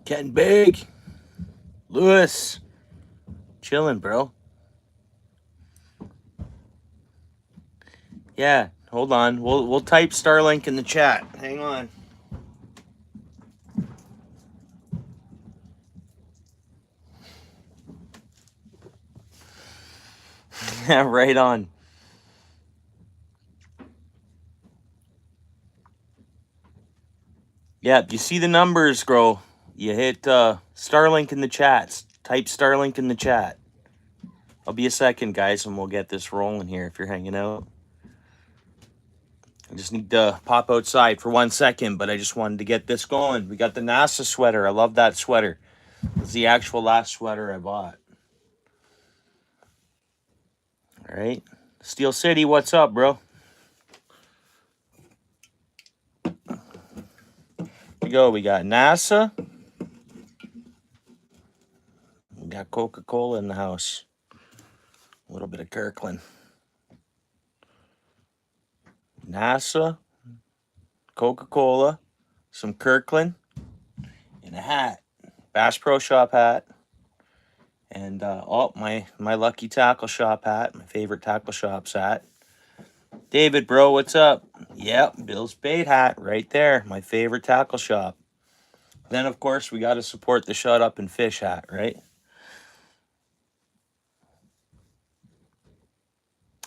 Getting big. Lewis. Chilling, bro. Yeah, hold on. We'll type Starlink in the chat. Hang on. Yeah, right on. Yeah, you see the numbers grow. You hit Starlink in the chat. Type Starlink in the chat. I'll be a second, guys, and we'll get this rolling here if you're hanging out. I just need to pop outside for 1 second, but I just wanted to get this going. We got the NASA sweater. I love that sweater. It's the actual last sweater I bought. All right. Steel City, what's up, bro? We go. We got NASA. We got Coca-Cola in the house. A little bit of Kirkland. NASA, Coca-Cola, some Kirkland, and a hat. Bass Pro Shop hat. And my Lucky Tackle Shop hat, my favorite tackle shop's hat. David, bro, what's up? Yep, Bill's Bait hat right there, my favorite tackle shop. Then, of course, we got to support the Shut Up and Fish hat, right?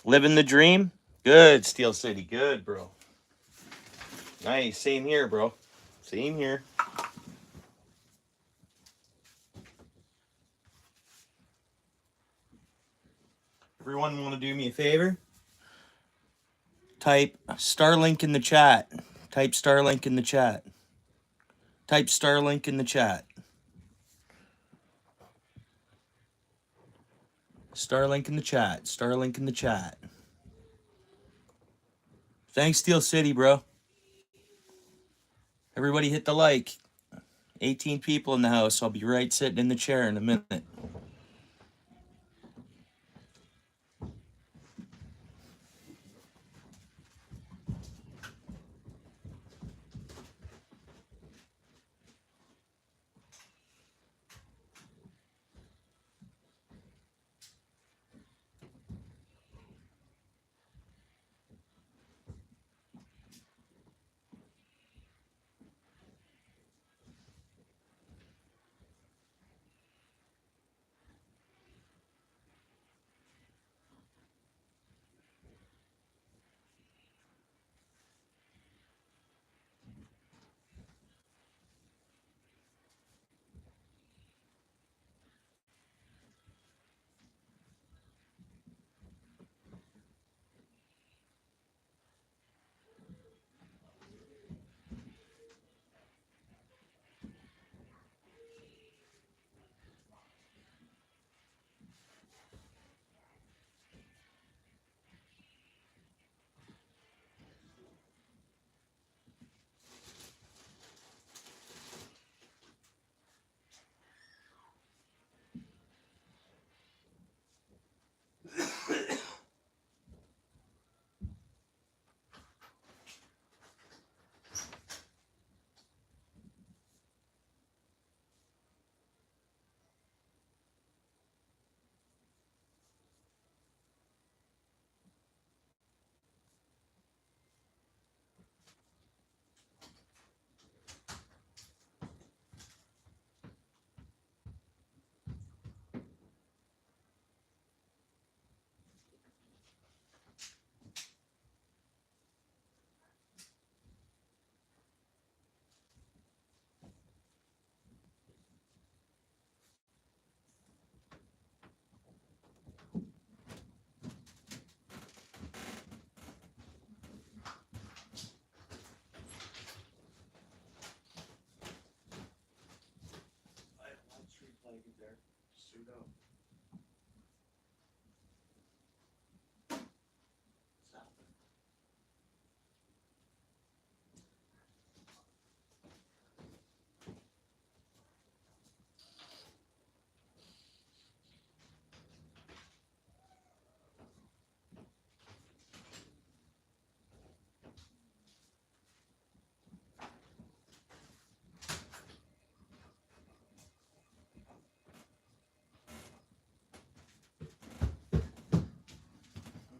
Living the dream? Good, Steel City. Good, bro. Nice. Same here, bro. Same here. Everyone want to do me a favor? Type Starlink in the chat. Type Starlink in the chat. Type Starlink in the chat. Starlink in the chat. Starlink in the chat. Thanks, Steel City, bro. Everybody hit the like. 18 people in the house. I'll be right sitting in the chair in a minute.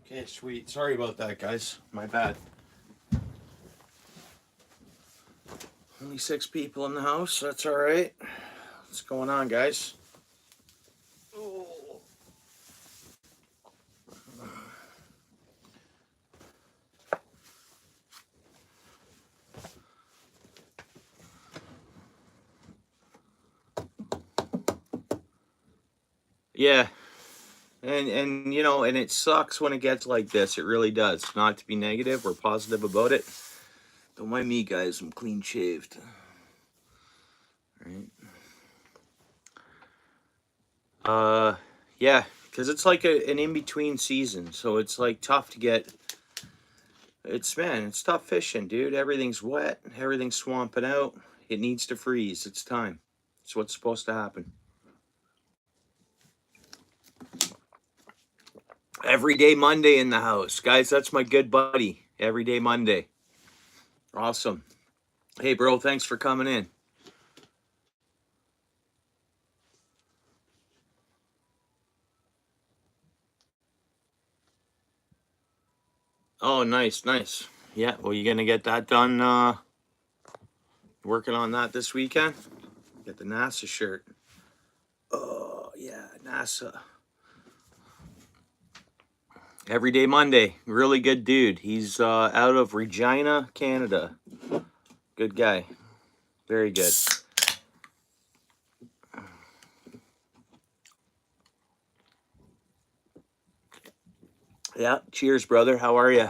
Okay, sweet. Sorry about that, guys. My bad. Only 6 people in the house. That's all right. What's going on, guys? Oh. Yeah. And you know, and it sucks when it gets like this. It really does. Not to be negative or positive about it. Don't mind me, guys. I'm clean shaved. Right. Yeah, because it's like an in-between season, so it's like tough to get. It's tough fishing, dude. Everything's wet, everything's swamping out. It needs to freeze. It's time. It's what's supposed to happen. Everyday Monday in the house, guys. That's my good buddy. Everyday Monday. Awesome. Hey, bro. Thanks for coming in. Oh, nice, nice. Yeah, well, you gonna get that done, working on that this weekend? Get the NASA shirt. Oh, yeah, NASA. Everyday Monday. Really good dude. He's out of Regina, Canada. Good guy. Very good. Yeah, cheers, brother. How are you?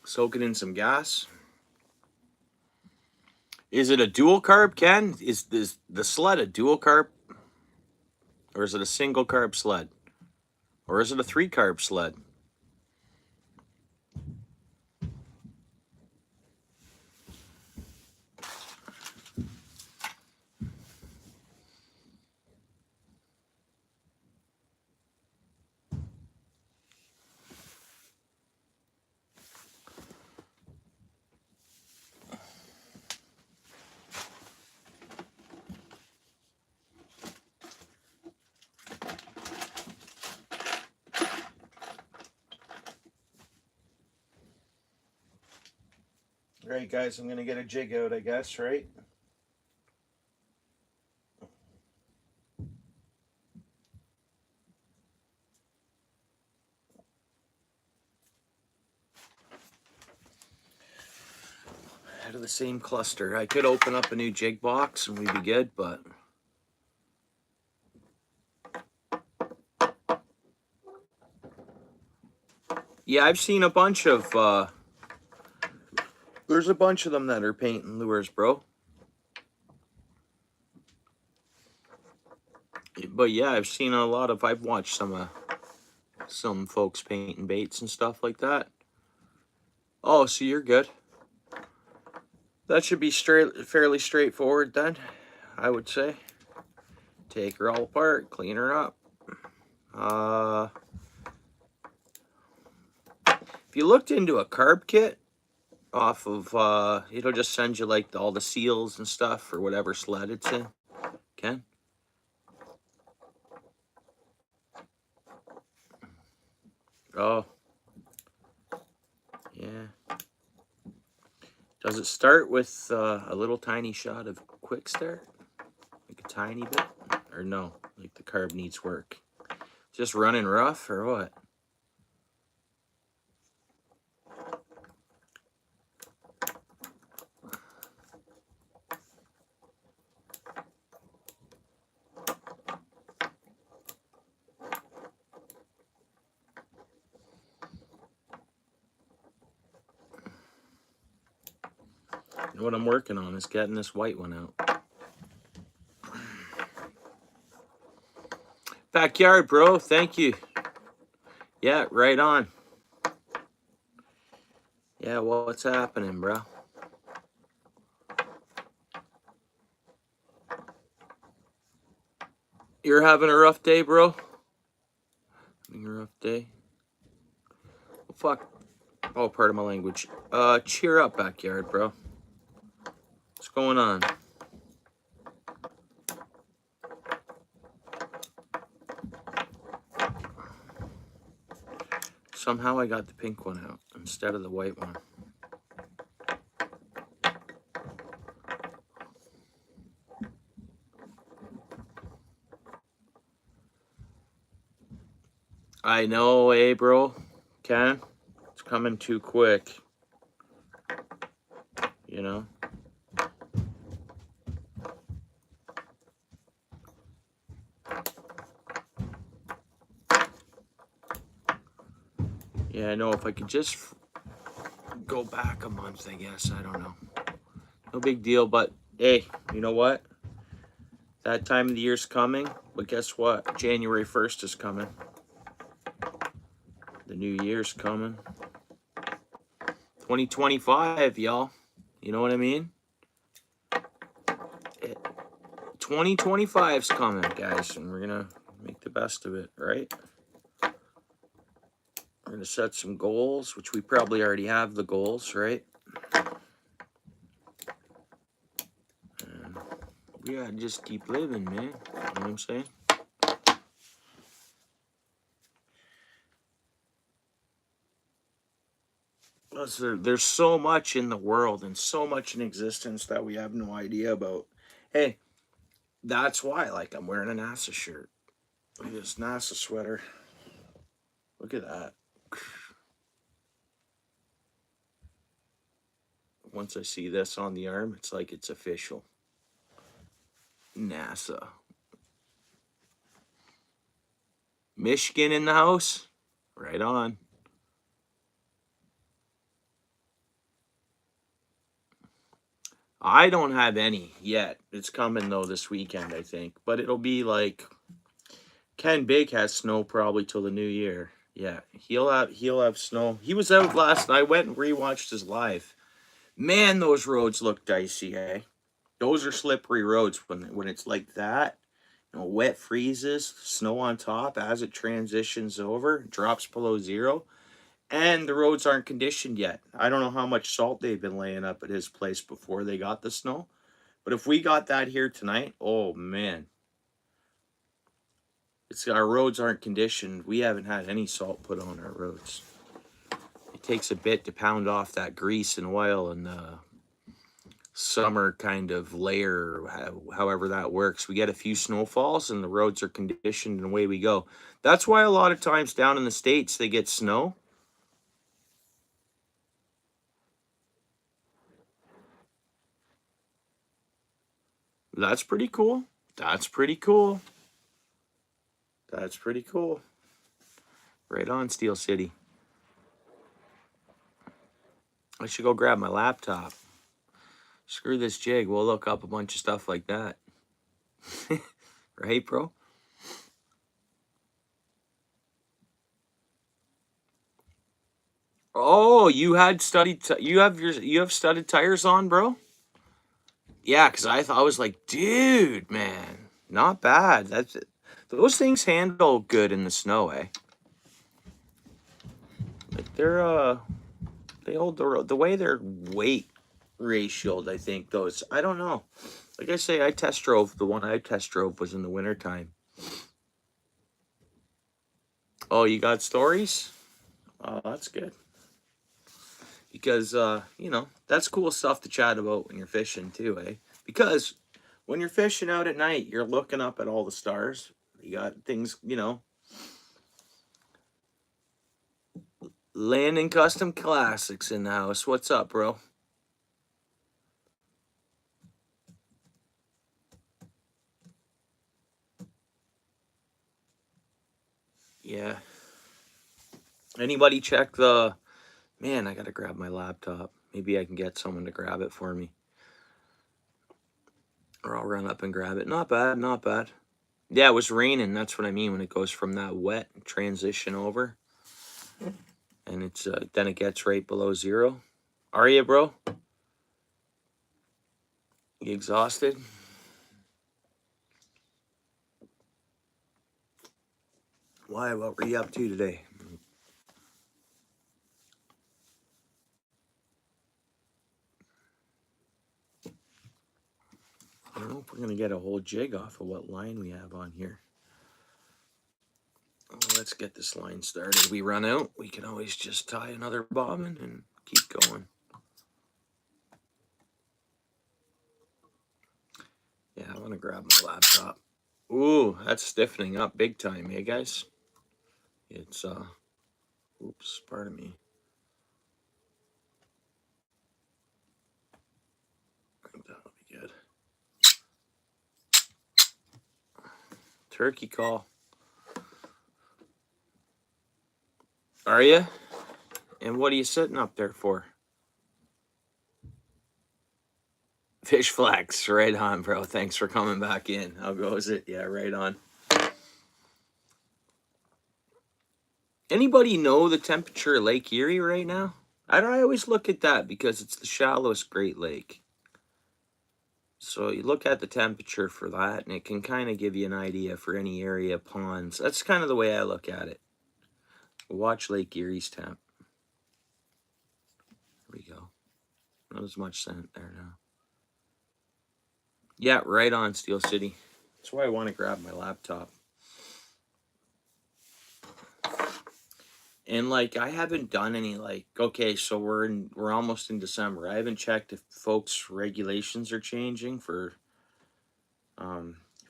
Soaking in some gas. Is it a dual carb, Ken? Is the sled a dual carb? Or is it a single carb sled? Or is it a 3 carb sled? All right, guys, I'm going to get a jig out, I guess, right? Out of the same cluster. I could open up a new jig box and we'd be good, but... Yeah, I've seen a bunch of, there's a bunch of them that are painting lures, bro. But yeah, I've watched some folks painting baits and stuff like that. Oh, so you're good. That should be fairly straightforward then, I would say. Take her all apart, clean her up. If you looked into a carb kit off of, it'll just send you like all the seals and stuff for whatever sled it's in. Ken? Oh. Yeah. Does it start with a little tiny shot of quick start? Like a tiny bit? Or no? Like the carb needs work? Just running rough or what? What I'm working on is getting this white one out. Backyard, bro. Thank you. Yeah, right on. Yeah, well, what's happening, bro? You're having a rough day, bro? Having a rough day? Well, fuck. Oh, part of my language. Cheer up, backyard, bro. What's going on? Somehow I got the pink one out instead of the white one. I know, eh, bro? Ken? It's coming too quick. You know? Yeah, I know. If I could just go back a month, I guess. I don't know. No big deal, but hey, you know what? That time of the year's coming, but guess what? January 1st is coming. The new year's coming. 2025, y'all. You know what I mean? 2025's coming, guys, and we're gonna make the best of it, right? We're gonna set some goals, which we probably already have the goals, right? And we gotta just keep living, man. You know what I'm saying? There's so much in the world and so much in existence that we have no idea about. Hey, that's why, like, I'm wearing a NASA shirt. Look at this NASA sweater. Look at that. Once I see this on the arm, it's like it's official. NASA. Michigan in the house? Right on. I don't have any yet. It's coming, though, this weekend, I think. But it'll be like... Ken Big has snow probably till the new year. Yeah, he'll have snow. He was out last night. I went and rewatched his live. Man, those roads look dicey, eh? Those are slippery roads when it's like that. You know, wet freezes, snow on top as it transitions over, drops below zero, and the roads aren't conditioned yet. I don't know how much salt they've been laying up at his place before they got the snow. But if we got that here tonight, oh man. Our roads aren't conditioned. We haven't had any salt put on our roads. It takes a bit to pound off that grease and oil and the summer kind of layer, however that works. We get a few snowfalls and the roads are conditioned and away we go. That's why a lot of times down in the States they get snow. That's pretty cool. That's pretty cool. That's pretty cool. Right on, Steel City. I should go grab my laptop. Screw this jig. We'll look up a bunch of stuff like that. Right, bro? Oh, you had studied. You have studded tires on, bro. Yeah, because I was like, dude, man, not bad. Those things handle good in the snow, eh? Like they hold the way they're weight ratioed. I think those. I don't know. Like I say, I test drove. The one I test drove was in the wintertime. Oh, you got stories? Oh, that's good. Because you know, that's cool stuff to chat about when you're fishing too, eh? Because when you're fishing out at night, you're looking up at all the stars. You got things, you know. Landing Custom Classics in the house. What's up, bro? Yeah. Anybody check the... Man, I gotta grab my laptop. Maybe I can get someone to grab it for me. Or I'll run up and grab it. Not bad, not bad. Yeah, it was raining. That's what I mean when it goes from that wet transition over. And it's then it gets right below zero. Are you, bro? You exhausted? Why? What were you up to today? we're going to get a whole jig off of what line we have on here. Well, let's get this line started. If we run out, we can always just tie another bobbin and keep going. Yeah, I want to grab my laptop. Ooh, that's stiffening up big time, eh, guys? It's, oops, pardon me. I think that'll be good. Turkey call. Are you? And what are you sitting up there for? Fish flex, right on, bro. Thanks for coming back in. How goes it? Yeah, right on. Anybody know the temperature of Lake Erie right now? I always look at that because it's the shallowest Great Lake. So you look at the temperature for that, and it can kind of give you an idea for any area ponds. That's kind of the way I look at it. Watch Lake Erie's temp. There we go. Not as much scent there now. Yeah, right on, Steel City. That's why I want to grab my laptop. And like, I haven't done any like, okay, so we're almost in December. I haven't checked if folks' regulations are changing for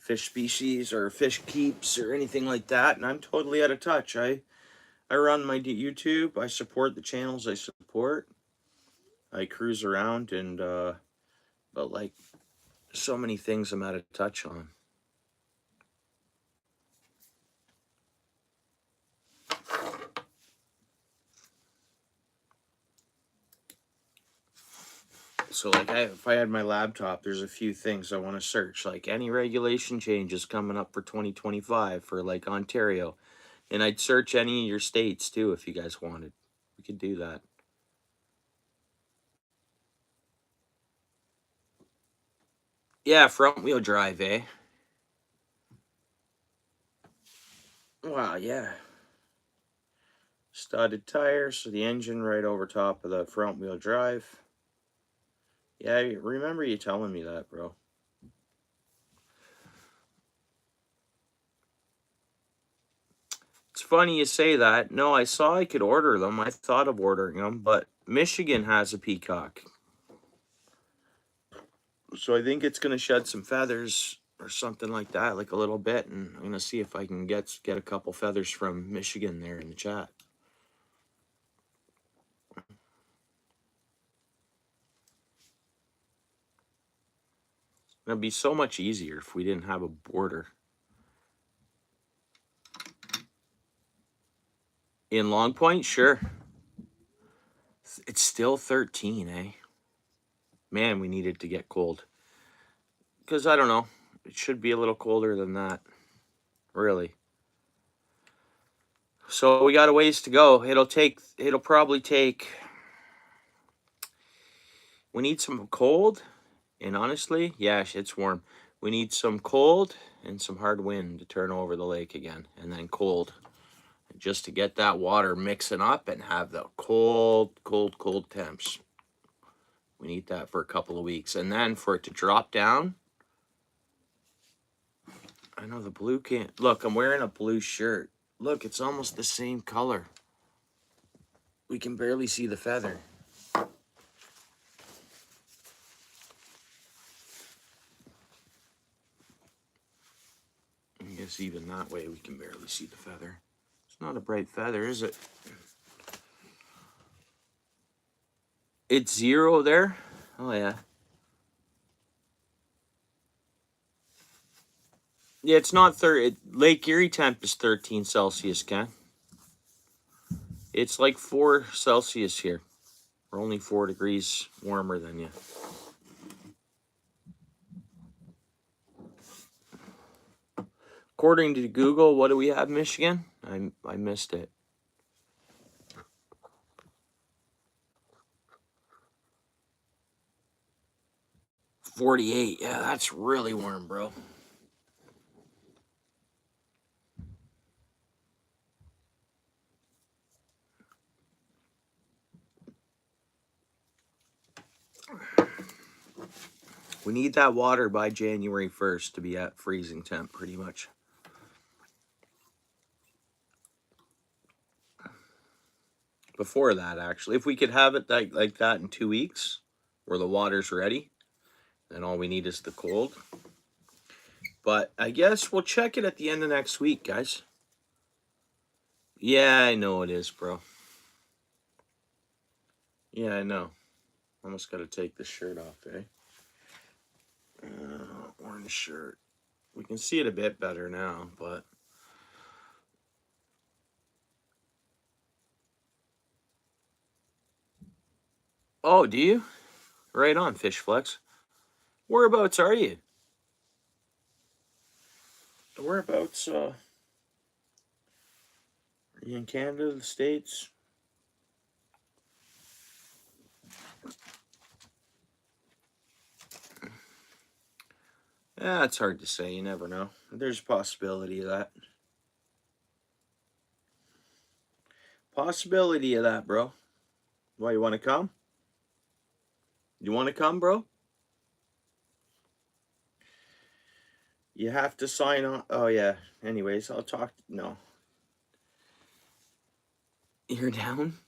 fish species or fish keeps or anything like that, and I'm totally out of touch. I run my YouTube. I support the channels I support. I cruise around and but like so many things I'm out of touch on. So like if I had my laptop, there's a few things I want to search, like any regulation changes coming up for 2025 for like Ontario. And I'd search any of your states too if you guys wanted. We could do that. Yeah, front wheel drive, eh? Wow, yeah. Studded tires, so the engine right over top of the front wheel drive. Yeah, I remember you telling me that, bro. It's funny you say that. No, I saw I could order them. I thought of ordering them, but Michigan has a peacock. So I think it's going to shed some feathers or something like that, like a little bit. And I'm going to see if I can get a couple feathers from Michigan there in the chat. It'd be so much easier if we didn't have a border. In Long Point, sure. It's still 13, eh? Man, we need it to get cold. Because, I don't know, it should be a little colder than that. Really. So we got a ways to go. It'll probably take... We need some cold. And honestly, yeah, it's warm. We need some cold and some hard wind to turn over the lake again. And then cold. Just to get that water mixing up and have the cold temps. We need that for a couple of weeks. And then for it to drop down. I know the blue can't. Look, I'm wearing a blue shirt. Look, it's almost the same color. We can barely see the feather. I guess even that way we can barely see the feather. It's not a bright feather, is it? It's 0 there? Oh, yeah. Yeah, it's not Lake Erie temp is 13 Celsius, Ken. It's like 4 Celsius here. We're only 4 degrees warmer than you. According to Google, what do we have, Michigan? I missed it. 48. Yeah, that's really warm, bro. We need that water by January 1st to be at freezing temp, pretty much. Before that, actually. If we could have it like that in 2 weeks, where the water's ready, then all we need is the cold. But I guess we'll check it at the end of next week, guys. Yeah, I know it is, bro. Yeah, I know. Almost got to take this shirt off, eh? Orange shirt. We can see it a bit better now, but... Oh, do you? Right on, Fish Flex. Whereabouts are you? Whereabouts, are you in Canada, the States? Yeah, it's hard to say. You never know. There's a possibility of that. Possibility of that, bro. Why, you want to come? You want to come, bro? You have to sign on. Oh, yeah. Anyways, I'll talk. No. You're down?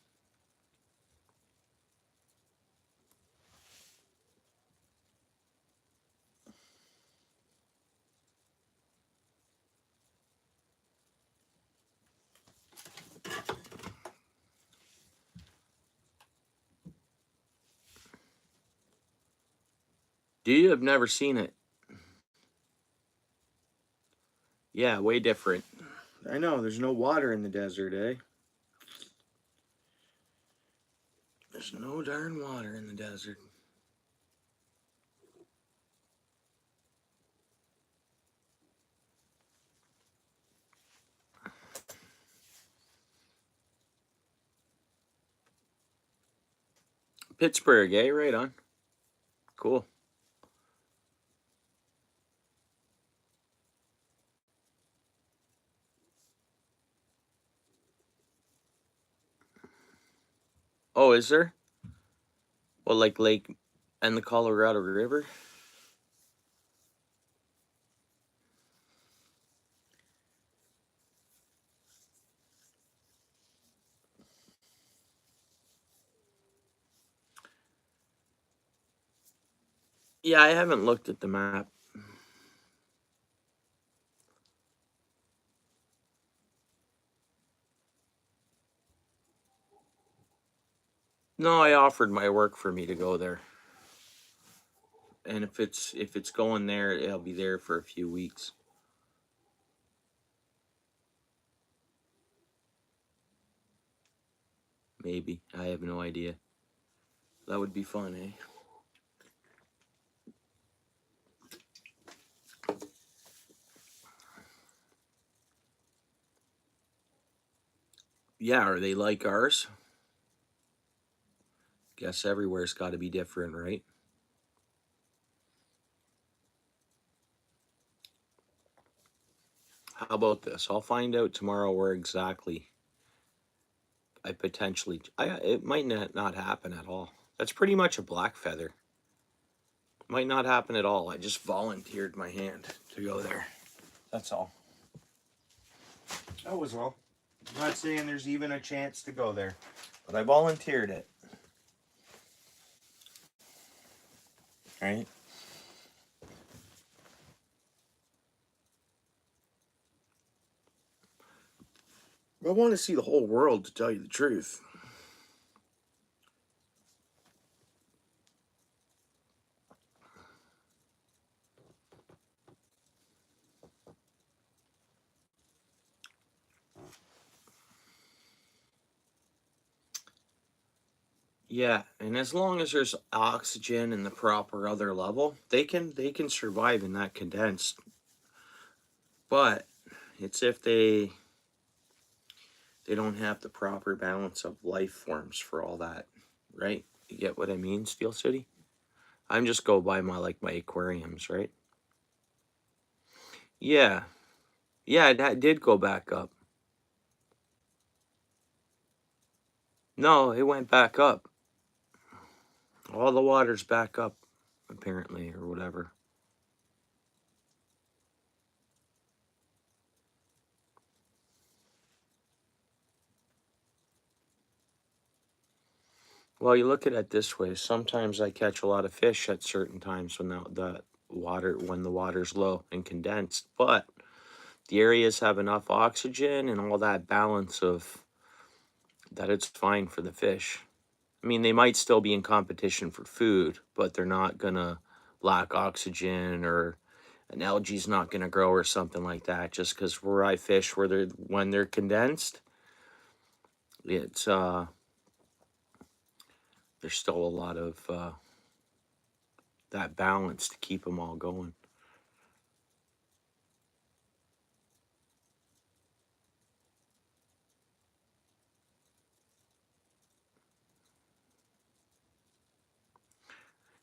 Do you? Have never seen it. Yeah, way different. I know, there's no water in the desert, eh? There's no darn water in the desert. Pittsburgh, eh? Right on. Cool. Oh, is there? Well, like Lake and the Colorado River? Yeah, I haven't looked at the map. No, I offered my work for me to go there. And if it's going there, it'll be there for a few weeks. Maybe. I have no idea. That would be fun, eh? Yeah, are they like ours? Guess everywhere's got to be different, right? How about this? I'll find out tomorrow where exactly it might not happen at all. That's pretty much a black feather. Might not happen at all. I just volunteered my hand to go there. That's all. That was all. I'm not saying there's even a chance to go there, but I volunteered it. Right? I want to see the whole world, to tell you the truth. Yeah, and as long as there's oxygen and the proper other level, they can survive in that condensed. But it's if they don't have the proper balance of life forms for all that, right? You get what I mean, Steel City? I'm just go by my aquariums, right? Yeah. Yeah, that did go back up. No, it went back up. All the water's back up. apparently, or whatever. Well, you look at it this way. Sometimes I catch a lot of fish at certain times when the water's low and condensed, but the areas have enough oxygen and all that balance of that it's fine for the fish. I mean, they might still be in competition for food, but they're not gonna lack oxygen, or an algae's not gonna grow or something like that. Just because where I fish, when they're condensed, it's there's still a lot of that balance to keep them all going.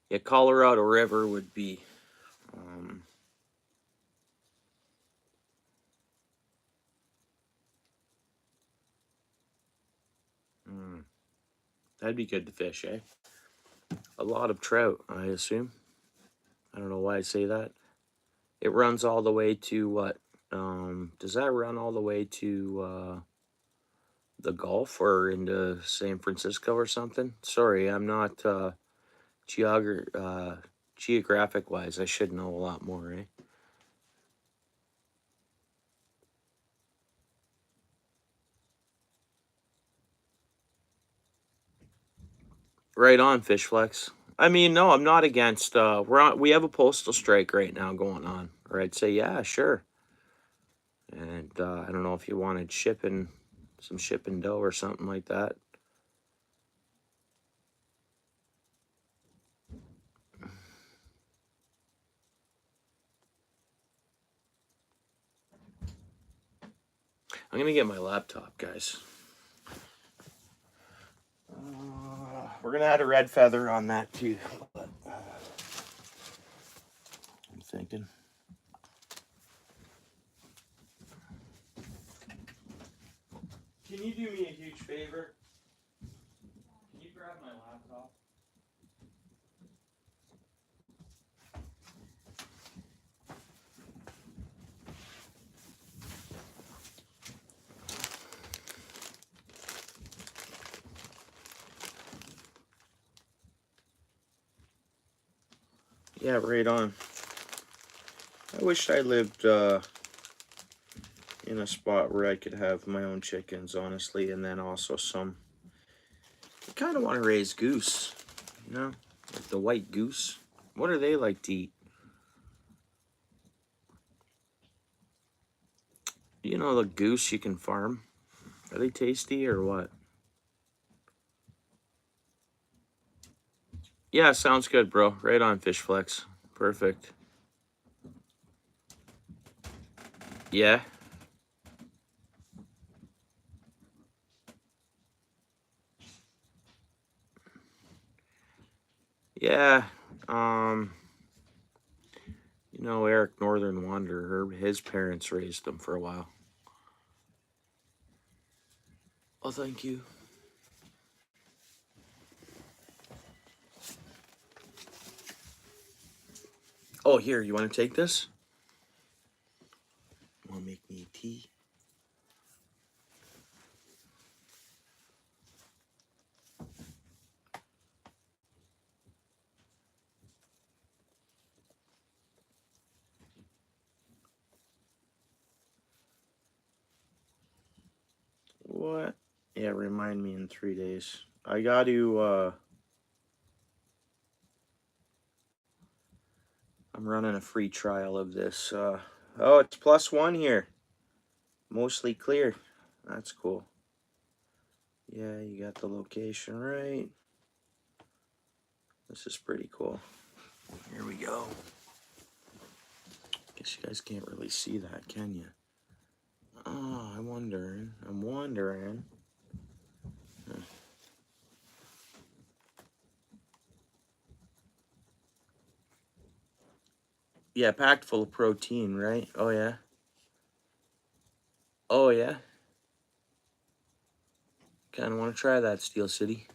Yeah, Colorado River would be mm, that'd be good to fish, eh? A lot of trout, I assume. I don't know why I say that. It runs all the way to what? Does that run all the way to the Gulf or into San Francisco or something? Sorry, I'm not geographic wise. I should know a lot more, eh? Right on, Fish Flex. I mean, no, I'm not against. We have a postal strike right now going on, or I'd say, yeah, sure. And I don't know if you wanted some shipping dough or something like that. I'm gonna get my laptop, guys. We're gonna add a red feather on that too. But, I'm thinking. Can you do me a huge favor? Can you grab my laptop? Yeah, right on. I wish I lived in a spot where I could have my own chickens, honestly, and then also some. I kind of want to raise goose, you know, like the white goose. What are they like to eat? Do you know the goose you can farm? Are they tasty or what? Yeah, sounds good, bro. Right on, Fish Flex. Perfect. Yeah. Yeah. Um, Eric Northern Wanderer, his parents raised them for a while. Oh, thank you. Oh, here, you want to take this? Want to make me tea? What? Yeah, remind me in 3 days. I got to, I'm running a free trial of this. Oh, it's +1 here. Mostly clear. That's cool. Yeah, you got the location right. This is pretty cool. Here we go. Guess you guys can't really see that, can you? Oh, I'm wondering. Huh. Yeah, packed full of protein, right? Oh, yeah. Oh, yeah. Kind of want to try that, Steel City.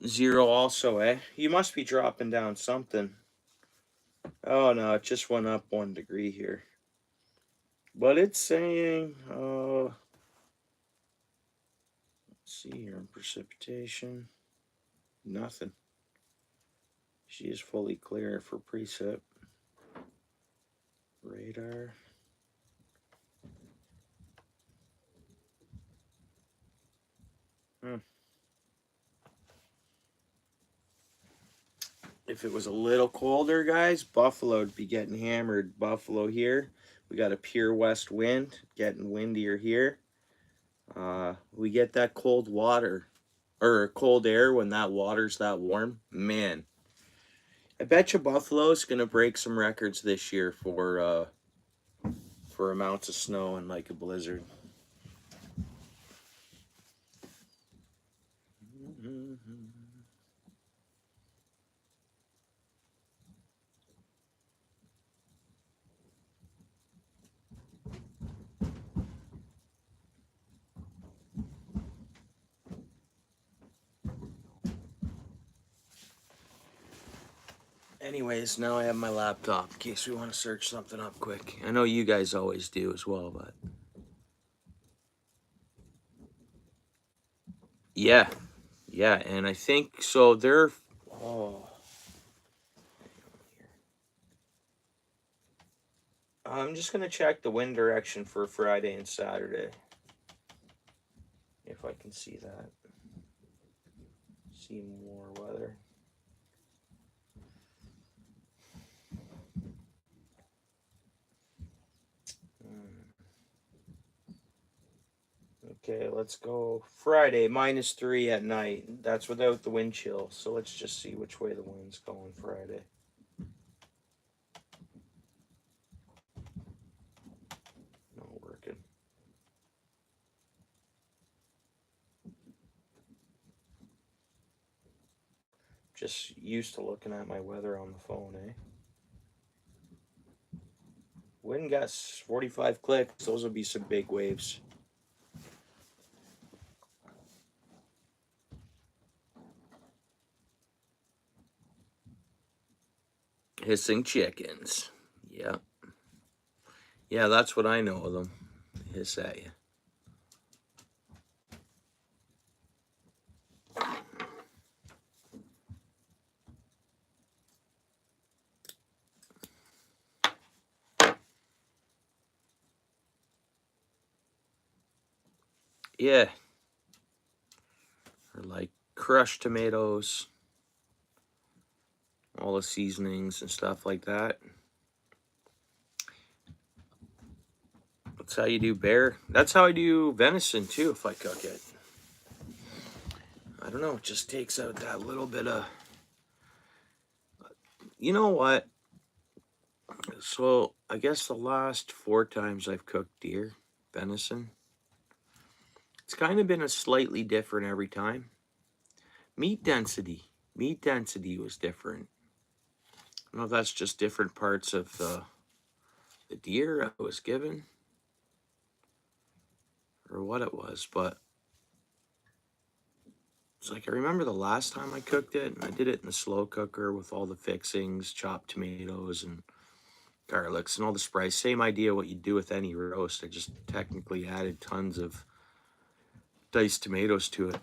0 also, eh? You must be dropping down something. Oh no, it just went up 1 degree here. But it's saying, let's see here in precipitation. Nothing. She is fully clear for precip. Radar. If it was a little colder, guys, Buffalo would be getting hammered. Buffalo here. We got a pure west wind, getting windier here. We get that cold water, or cold air when that water's that warm. Man, I bet you Buffalo's going to break some records this year for amounts of snow and like a blizzard. Anyways, now I have my laptop in case we want to search something up quick. I know you guys always do as well, but yeah, and I think so. They're I'm just gonna check the wind direction for Friday and Saturday, if I can see that. See more weather. Okay, let's go Friday, -3 at night. That's without the wind chill. So let's just see which way the wind's going Friday. Not working. Just used to looking at my weather on the phone, eh? Wind gusts, 45 clicks. Those will be some big waves. Hissing chickens. Yeah. Yeah, that's what I know of them. Hiss at you. Yeah. Or like crushed tomatoes, all the seasonings and stuff like that. That's how you do bear. That's how I do venison too if I cook it. I don't know, it just takes out that little bit of... You know what? So I guess the last 4 times I've cooked deer, venison, it's kind of been a slightly different every time. Meat density was different. I don't know if that's just different parts of the deer I was given or what it was, but it's like I remember the last time I cooked it, and I did it in the slow cooker with all the fixings, chopped tomatoes and garlics and all the spice. Same idea what you do with any roast. I just technically added tons of diced tomatoes to it.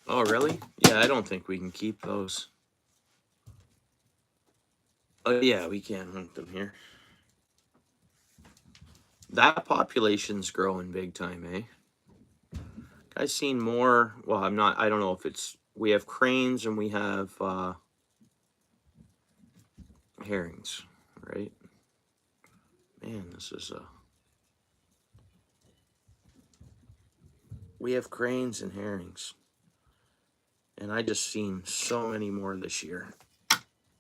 Oh, really? Yeah, I don't think we can keep those. Oh, yeah, we can hunt them here. That population's growing big time, eh? I've seen more. Well, I don't know if it's... We have cranes and we have herrings, right? Man, this is a... We have cranes and herrings. And I just seen so many more this year.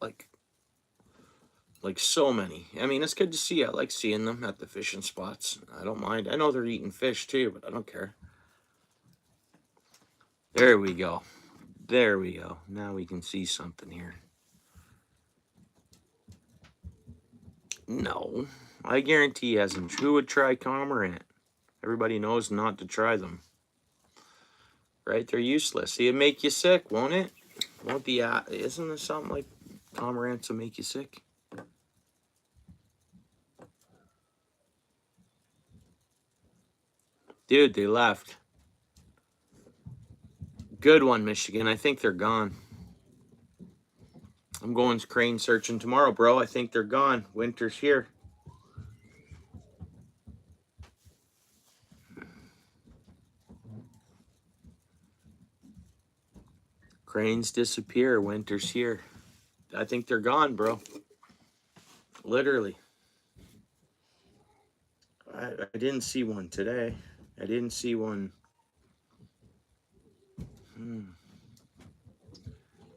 Like so many. I mean, it's good to see. I like seeing them at the fishing spots. I don't mind. I know they're eating fish too, but I don't care. There we go. There we go. Now we can see something here. No. I guarantee he hasn't. Who would try cormorant? Everybody knows not to try them. right? They're useless. It'll make you sick, won't it? Won't the isn't there something like cormorants will make you sick? Dude, they left. Good one, Michigan. I think they're gone. I'm going crane searching tomorrow, bro. I think they're gone. Winter's here. Cranes disappear. Winter's here. I think they're gone, bro. Literally. I didn't see one today. I didn't see one.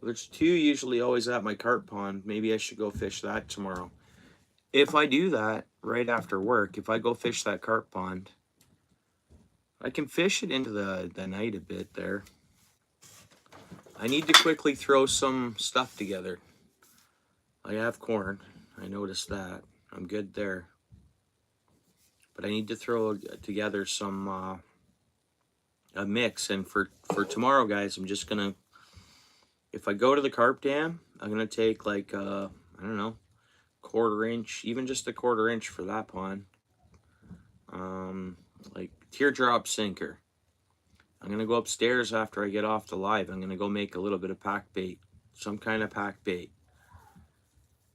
There's two usually always at my carp pond. Maybe I should go fish that tomorrow. If I do that right after work, if I go fish that carp pond, I can fish it into the night a bit there. I need to quickly throw some stuff together. I have corn. I noticed that. I'm good there. But I need to throw together some a mix. And for tomorrow, guys, I'm just going to, if I go to the carp dam, I'm going to take like, I don't know, 1/4 inch, even just a 1/4 inch for that pond. Like teardrop sinker. I'm going to go upstairs after I get off the live. I'm going to go make a little bit of pack bait, some kind of pack bait.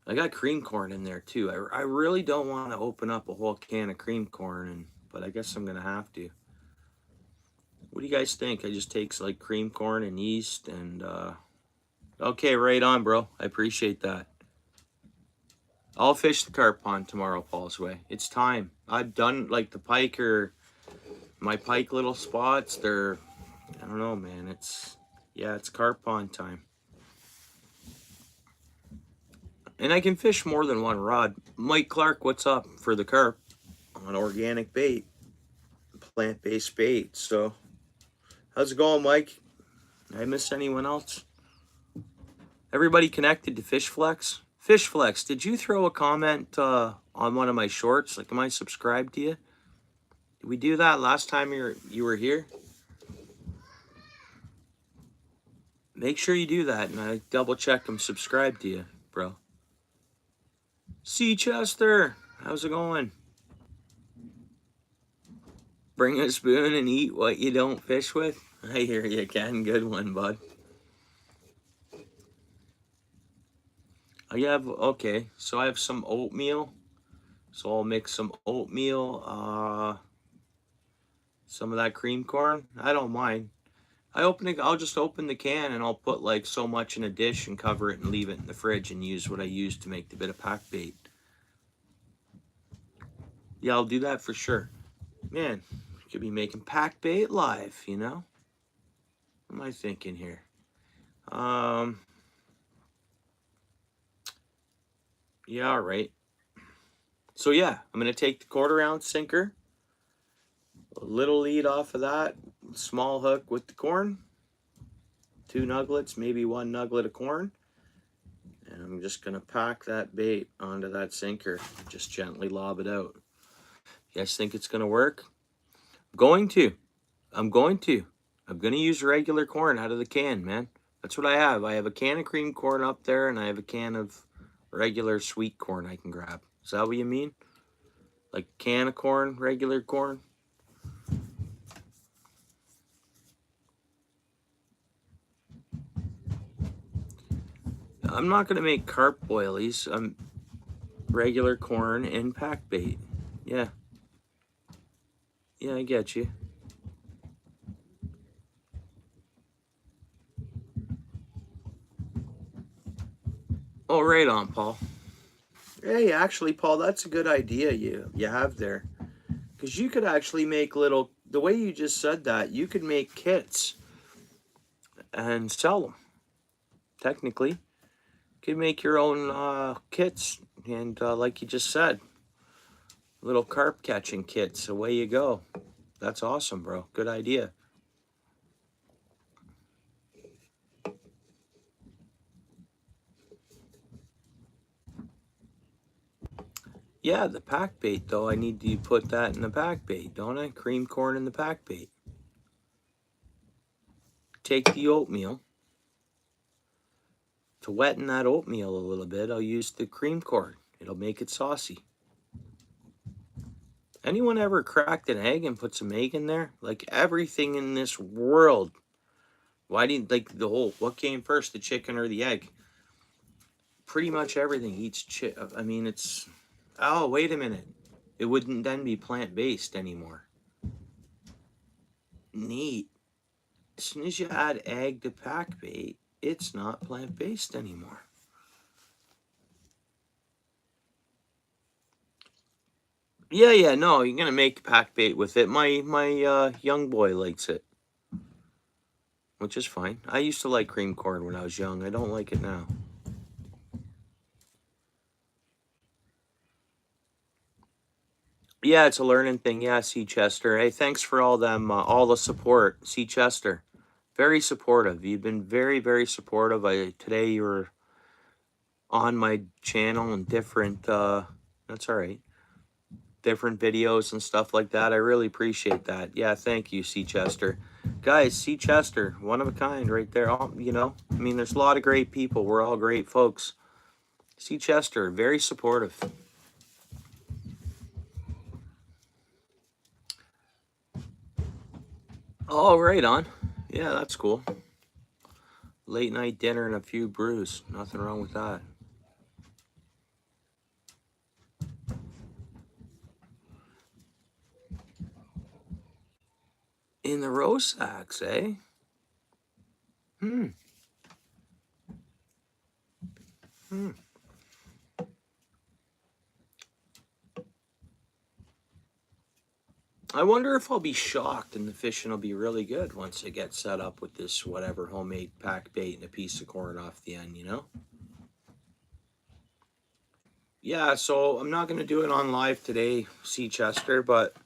I got cream corn in there too. I really don't want to open up a whole can of cream corn, but I guess I'm going to have to. What do you guys think? I just take like cream corn and yeast and, okay, right on, bro. I appreciate that. I'll fish the carp pond tomorrow, Paul's way. It's time. I've done like the pike or my pike little spots. They're, I don't know, man. It's carp pond time. And I can fish more than one rod. Mike Clark, what's up for the carp on organic bait, plant-based bait. So how's it going, Mike? Did I miss anyone else? Everybody connected to Fishflex? Fishflex, did you throw a comment on one of my shorts? Like, am I subscribed to you? Did we do that last time you were here? Make sure you do that, and I double check I'm subscribed to you, bro. C. Chester, how's it going? Bring a spoon and eat what you don't fish with. I hear you, Ken. Good one, bud. Okay, so I have some oatmeal. So I'll mix some oatmeal, some of that cream corn. I don't mind. I'll just open the can and I'll put like so much in a dish and cover it and leave it in the fridge and use what I use to make the bit of pack bait. Yeah, I'll do that for sure. Man, could be making pack bait live, you know? What am I thinking here? Yeah, all right. So yeah, I'm gonna take the 1/4 ounce sinker, a little lead off of that, small hook with the corn, 2 nuglets, maybe 1 nuglet of corn, and I'm just gonna pack that bait onto that sinker, just gently lob it out. You guys think it's gonna work? I'm going to use regular corn out of the can, man. That's what I have. I have a can of cream corn up there, and I have a can of regular sweet corn I can grab. Is that what you mean? Like can of corn, regular corn? I'm not going to make carp boilies. I'm regular corn and pack bait. Yeah. Yeah, I get you. Oh, right on, Paul. Hey, actually, Paul, that's a good idea you have there. Because you could actually make the way you just said that, you could make kits and sell them. Technically, you could make your own kits. And like you just said, little carp catching kits. Away you go. That's awesome, bro. Good idea. Yeah, the pack bait, though. I need to put that in the pack bait, don't I? Cream corn in the pack bait. take the oatmeal. To wetten that oatmeal a little bit, I'll use the cream corn. It'll make it saucy. Anyone ever cracked an egg and put some egg in there? Like everything in this world. Why didn't, like, the whole, what came first, the chicken or the egg? Pretty much everything eats I mean, it's, oh, wait a minute. It wouldn't then be plant-based anymore. Neat. As soon as you add egg to pack bait, it's not plant-based anymore. Yeah, no, you're gonna make pack bait with it. My young boy likes it, which is fine. I used to like cream corn when I was young. I don't like it now. Yeah, it's a learning thing. Yeah, C. Chester. Hey, thanks for all the support, C. Chester. Very supportive. You've been very, very supportive. Today you were on my channel and different. That's all right. Different videos and stuff like that. I really appreciate that. Yeah, thank you, C. Chester. Guys, C. Chester, one of a kind right there. You know, I mean, there's a lot of great people. We're all great folks. C. Chester, very supportive. Oh, right on. Yeah, that's cool. Late night dinner and a few brews. Nothing wrong with that. In the rose sacks, eh? Hmm. I wonder if I'll be shocked and the fishing will be really good once it gets set up with this whatever homemade pack bait and a piece of corn off the end, you know? Yeah, so I'm not going to do it on live today, C. Chester, but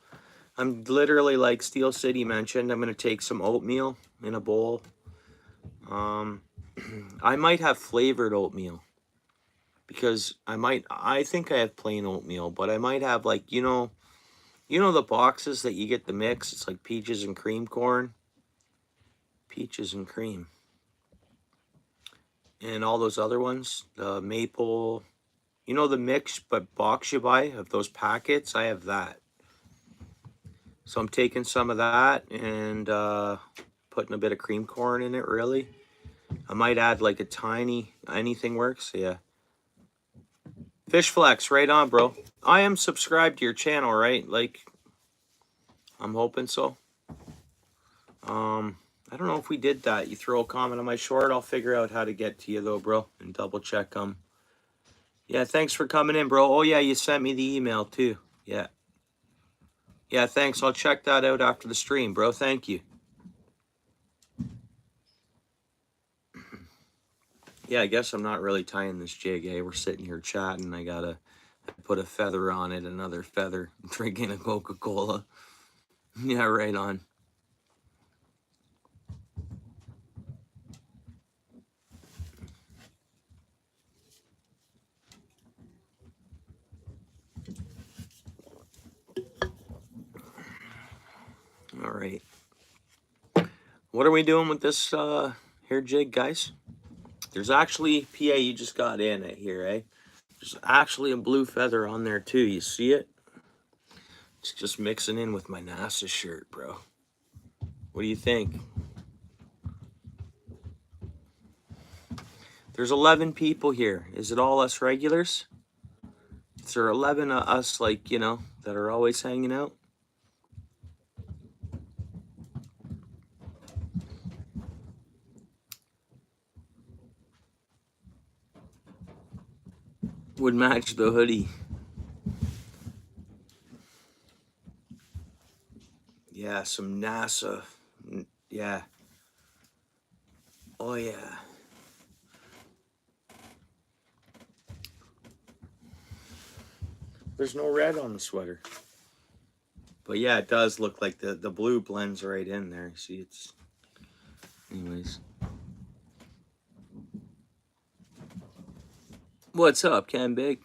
I'm literally, like Steel City mentioned, I'm going to take some oatmeal in a bowl. I might have flavored oatmeal because I think I have plain oatmeal, but I might have, like, you know the boxes that you get the mix? It's like peaches and cream corn. Peaches and cream. And all those other ones, the maple, you know the mix but box you buy of those packets? I have that. So I'm taking some of that and putting a bit of cream corn in it, really. I might add like a tiny, anything works, yeah. Fish Flex, right on, bro. I am subscribed to your channel, right? Like, I'm hoping so. I don't know if we did that. You throw a comment on my short, I'll figure out how to get to you though, bro, and double check them. Yeah, thanks for coming in, bro. Oh yeah, you sent me the email too. Yeah. Yeah, thanks. I'll check that out after the stream, bro. Thank you. Yeah, I guess I'm not really tying this jig, eh? We're sitting here chatting. I gotta put a feather on it, another feather, drinking a Coca-Cola. Yeah, right on. All right. What are we doing with this here jig, guys? There's actually, PA, you just got in it here, eh? There's actually a blue feather on there too. You see it? It's just mixing in with my NASA shirt, bro. What do you think? There's 11 people here. Is it all us regulars? Is there 11 of us, like, you know, that are always hanging out? Would match the hoodie. Yeah, some NASA. Yeah. Oh, yeah. There's no red on the sweater. But yeah, it does look like the blue blends right in there. See, it's... Anyways. What's up, Ken Big?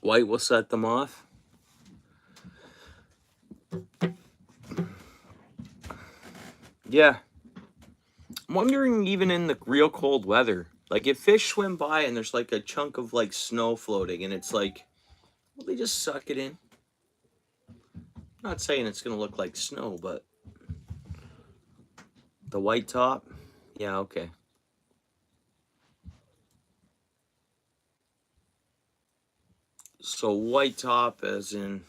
White will set them off. Yeah. I'm wondering, even in the real cold weather, like if fish swim by and there's like a chunk of like snow floating and it's like, will they just suck it in? Not saying it's going to look like snow, but the white top? Yeah, okay. So white top as in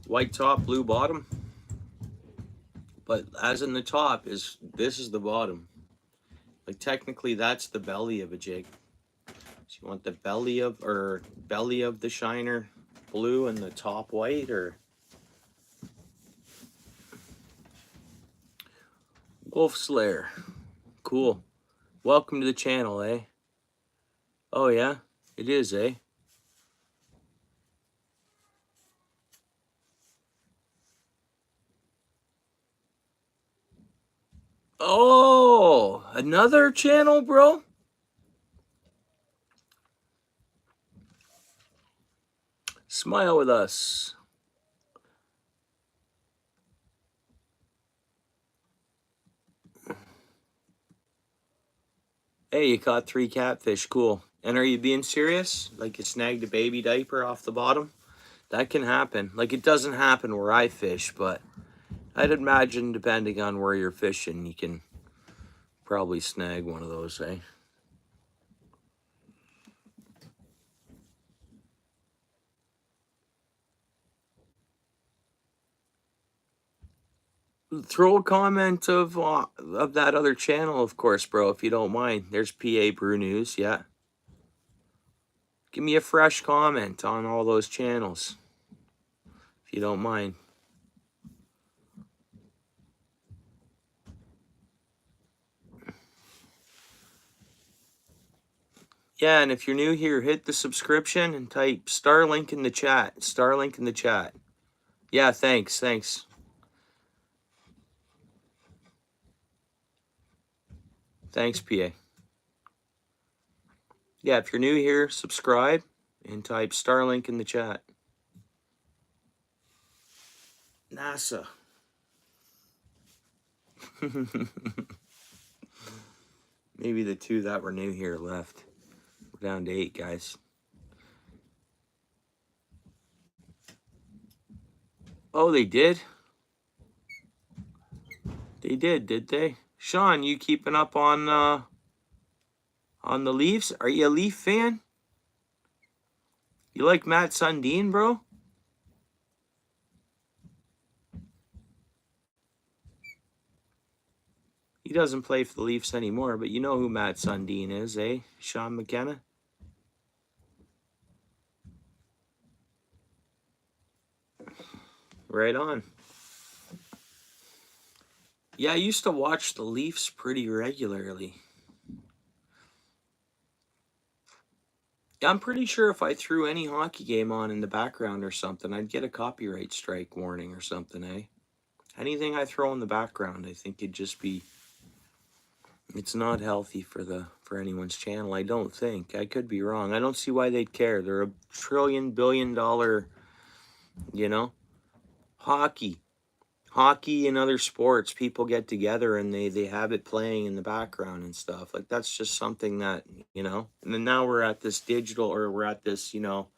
white top, blue bottom? But as in the top is, this is the bottom. Like technically that's the belly of a jig. So you want the belly of the shiner blue and the top white, or Wolf Slayer. Cool. Welcome to the channel, eh? Oh yeah, it is, eh? Oh, another channel, bro? Smile with us. Hey, you caught 3 catfish. Cool. And are you being serious? Like you snagged a baby diaper off the bottom? That can happen. Like it doesn't happen where I fish, but I'd imagine depending on where you're fishing, you can probably snag one of those, eh? Throw a comment of that other channel, of course, bro, if you don't mind. There's PA Brew News, yeah. Give me a fresh comment on all those channels, if you don't mind. Yeah, and if you're new here, hit the subscription and type Starlink in the chat. Starlink in the chat. Yeah, thanks. Thanks, PA. Yeah, if you're new here, subscribe and type Starlink in the chat. NASA. Maybe the 2 that were new here left. We're down to 8, guys. Oh, they did? They did they? Sean, you keeping up on the Leafs? Are you a Leaf fan? You like Matt Sundin, bro? He doesn't play for the Leafs anymore, but you know who Matt Sundin is, eh? Sean McKenna? Right on. Yeah, I used to watch the Leafs pretty regularly. I'm pretty sure if I threw any hockey game on in the background or something, I'd get a copyright strike warning or something, eh? Anything I throw in the background, I think it'd just be... It's not healthy for anyone's channel, I don't think. I could be wrong. I don't see why they'd care. They're a trillion, billion-dollar, you know? Hockey and other sports, people get together and they have it playing in the background and stuff. Like that's just something that, you know. And then now we're at this digital, or we're at this, you know,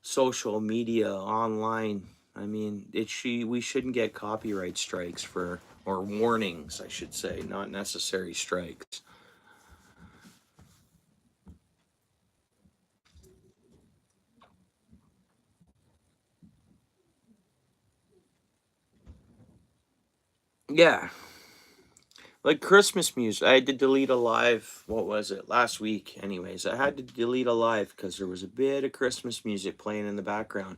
social media, online. I mean, we shouldn't get copyright strikes for, or warnings, I should say, not necessary strikes. Yeah. Like Christmas music, I had to delete a live, what was it, last week anyways. I had to delete a live because there was a bit of Christmas music playing in the background.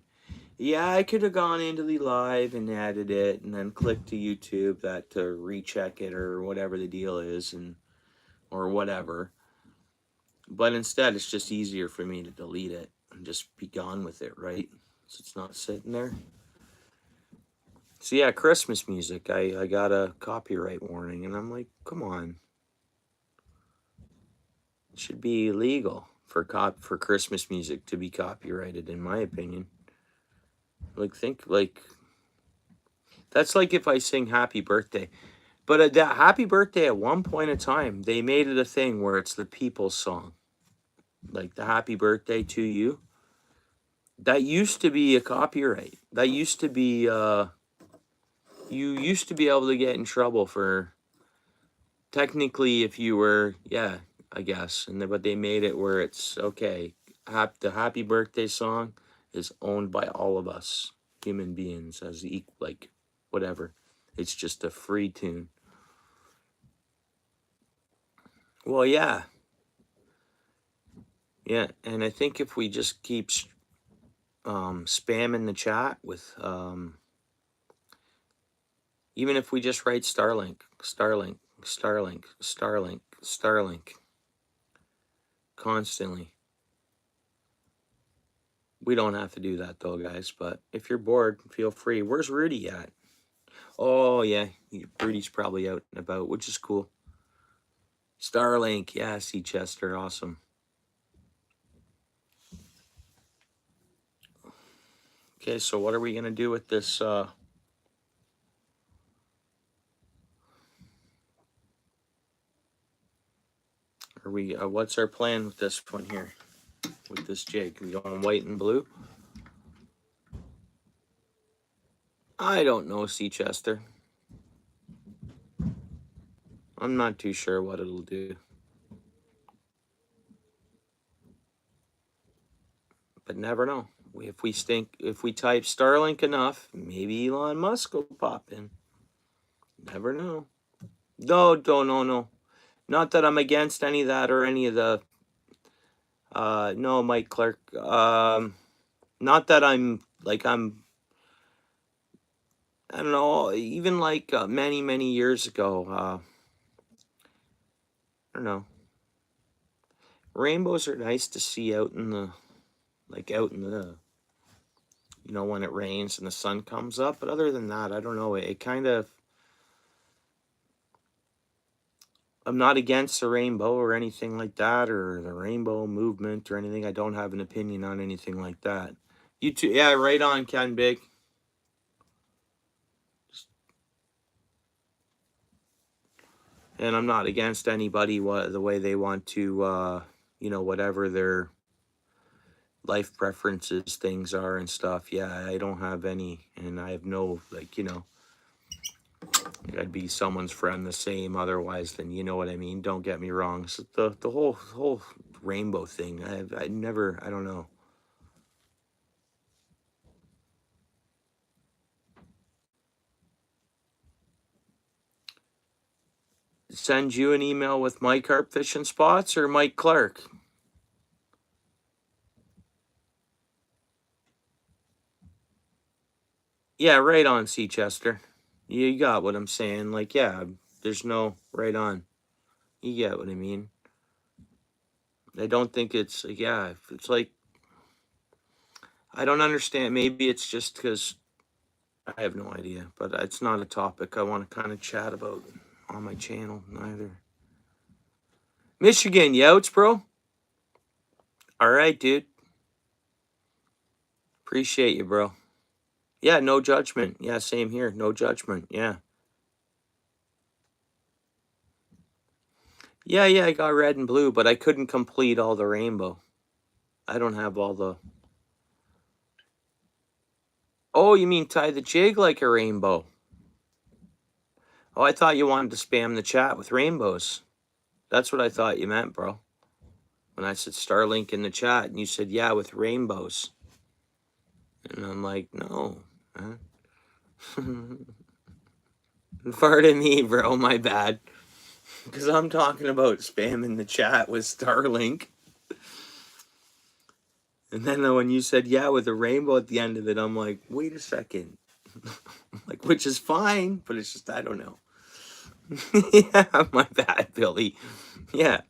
Yeah, I could have gone into the live and added it and then clicked to YouTube that to recheck it or whatever the deal is, and or whatever. But instead, it's just easier for me to delete it and just be gone with it, right? So it's not sitting there. So yeah, Christmas music, I got a copyright warning, and I'm like, come on. It should be illegal for Christmas music to be copyrighted, in my opinion. Like, think, like, That's like if I sing happy birthday. But that happy birthday, at one point in time, they made it a thing where it's the people's song. Like the happy birthday to you. That used to be a copyright. That used to be, you used to be able to get in trouble for, technically, if you were, yeah, I guess. But they made it where it's, okay, the happy birthday song is owned by all of us human beings as equal, like, whatever. It's just a free tune. Well, yeah. Yeah, and I think if we just keep spamming the chat with, even if we just write Starlink, Starlink, Starlink, Starlink, Starlink constantly. We don't have to do that though, guys, but if you're bored, feel free. Where's Rudy at? Oh, yeah, Rudy's probably out and about, which is cool. Starlink, yeah, see Chester, awesome. Okay, so what are we going to do with this, are we, what's our plan with this one here? With this jig? We going white and blue? I don't know, C. Chester. I'm not too sure what it'll do. But never know. If we type Starlink enough, maybe Elon Musk will pop in. Never know. No. Not that I'm against any of that or any of the, no, Mike Clark. Not that I'm, like, I don't know, even like many years ago, I don't know. Rainbows are nice to see out in the, when it rains and the sun comes up. But other than that, I don't know. It kind of, I'm not against the rainbow or anything like that, or the rainbow movement or anything. I don't have an opinion on anything like that. You too, yeah, right on, Ken Big. And I'm not against anybody the way they want to, whatever their life preferences, things are and stuff. Yeah, I don't have any, and I have no, I'd be someone's friend the same otherwise, then you know what I mean. Don't get me wrong. So the whole rainbow thing, I never, I don't know. Send you an email with my carp fishing spots or Mike Clark? Yeah, right on, C. Chester. You got what I'm saying. Like, yeah, there's no right on. You get what I mean. I don't think it's, yeah, it's like, I don't understand. Maybe it's just because I have no idea, but it's not a topic I want to kind of chat about on my channel, neither. Michigan, youts, bro? All right, dude. Appreciate you, bro. Yeah, no judgment. Yeah, same here. No judgment. Yeah. Yeah, I got red and blue, but I couldn't complete all the rainbow. I don't have all the... Oh, you mean tie the jig like a rainbow? Oh, I thought you wanted to spam the chat with rainbows. That's what I thought you meant, bro. When I said Starlink in the chat, and you said, yeah, with rainbows. And I'm like, no. Huh? Pardon me, bro, my bad. Because I'm talking about spamming the chat with Starlink. And then when you said, yeah, with a rainbow at the end of it, I'm like, wait a second. Like, which is fine, but it's just, I don't know. Yeah, my bad, Billy. Yeah.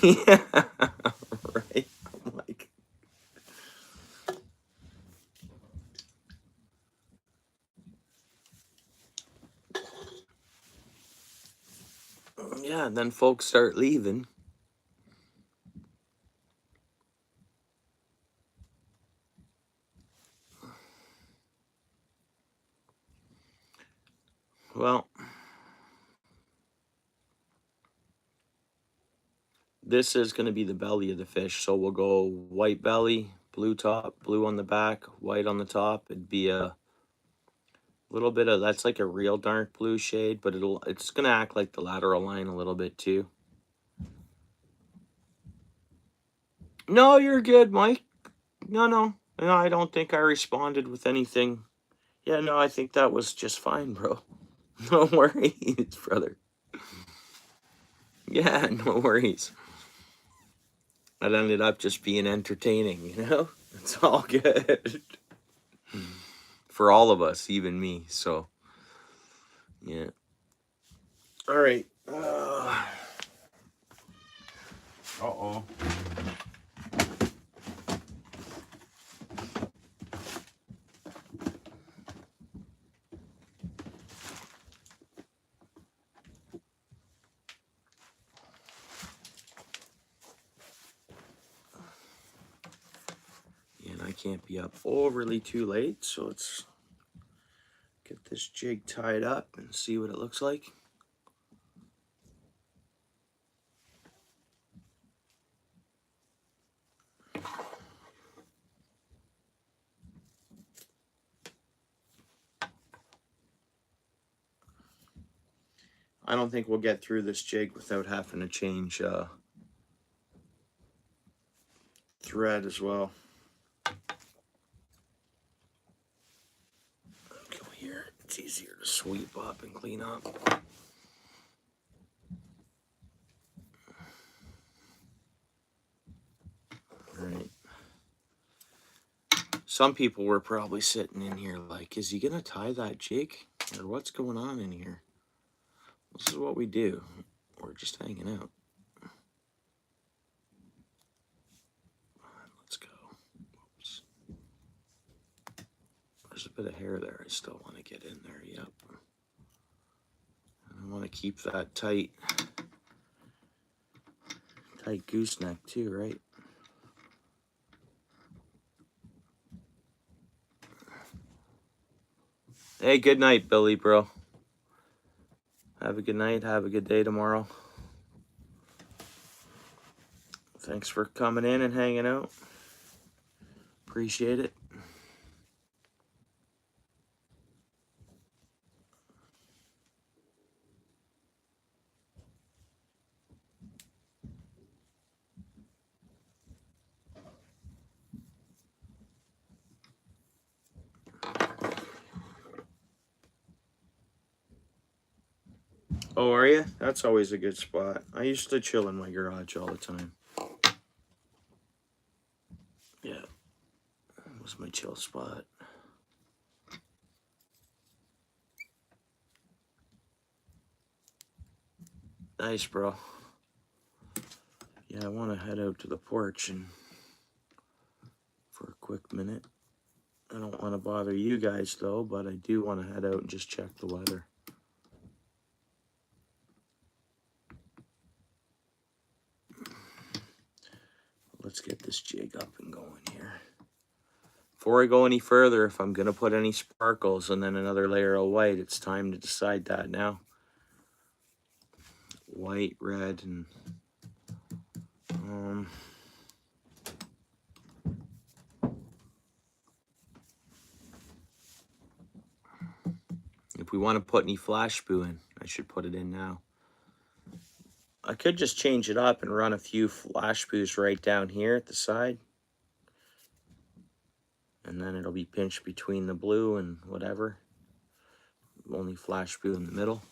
Yeah, right. I'm like, yeah, and then folks start leaving. Well, this is going to be the belly of the fish. So we'll go white belly, blue top, blue on the back, white on the top. It'd be a little bit of, that's like a real dark blue shade, but it's going to act like the lateral line a little bit too. No, you're good, Mike. No, I don't think I responded with anything. Yeah, no, I think that was just fine, bro. No worries, brother. Yeah, no worries. That ended up just being entertaining, you know? It's all good. For all of us, even me, so. Yeah. All right. Uh-oh. And I can't be up overly too late, so let's get this jig tied up and see what it looks like. I don't think we'll get through this jig without having to change thread as well. Go here. It's easier to sweep up and clean up. All right. Some people were probably sitting in here like, is he gonna tie that jig? Or what's going on in here? This is what we do. We're just hanging out. Let's go. Oops. There's a bit of hair there. I still want to get in there. Yep. I want to keep that tight gooseneck too, right? Hey, good night, Billy, bro. Have a good night. Have a good day tomorrow. Thanks for coming in and hanging out. Appreciate it. Oh, are you? That's always a good spot. I used to chill in my garage all the time. Yeah, that was my chill spot. Nice, bro. Yeah, I want to head out to the porch and for a quick minute. I don't want to bother you guys though, but I do want to head out and just check the weather. Let's get this jig up and going here. Before I go any further, if I'm going to put any sparkles and then another layer of white, it's time to decide that now. White, red, and if we want to put any flash spoo in, I should put it in now. I could just change it up and run a few flash spoos right down here at the side. And then it'll be pinched between the blue and whatever. Only flash spoo in the middle.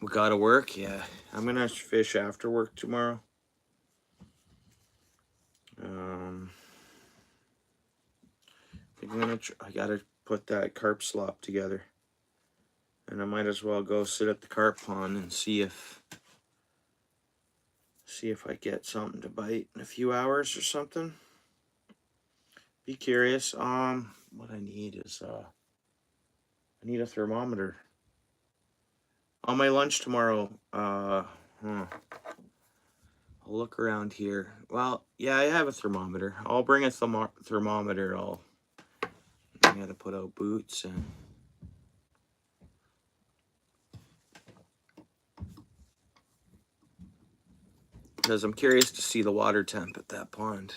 We gotta work, yeah. I'm gonna fish after work tomorrow. I gotta put that carp slop together. And I might as well go sit at the carp pond and see if I get something to bite in a few hours or something. Be curious. What I need is I need a thermometer. On my lunch tomorrow, I'll look around here. Well, yeah, I have a thermometer. I'll bring a thermometer. I'll I gotta put out boots and because I'm curious to see the water temp at that pond.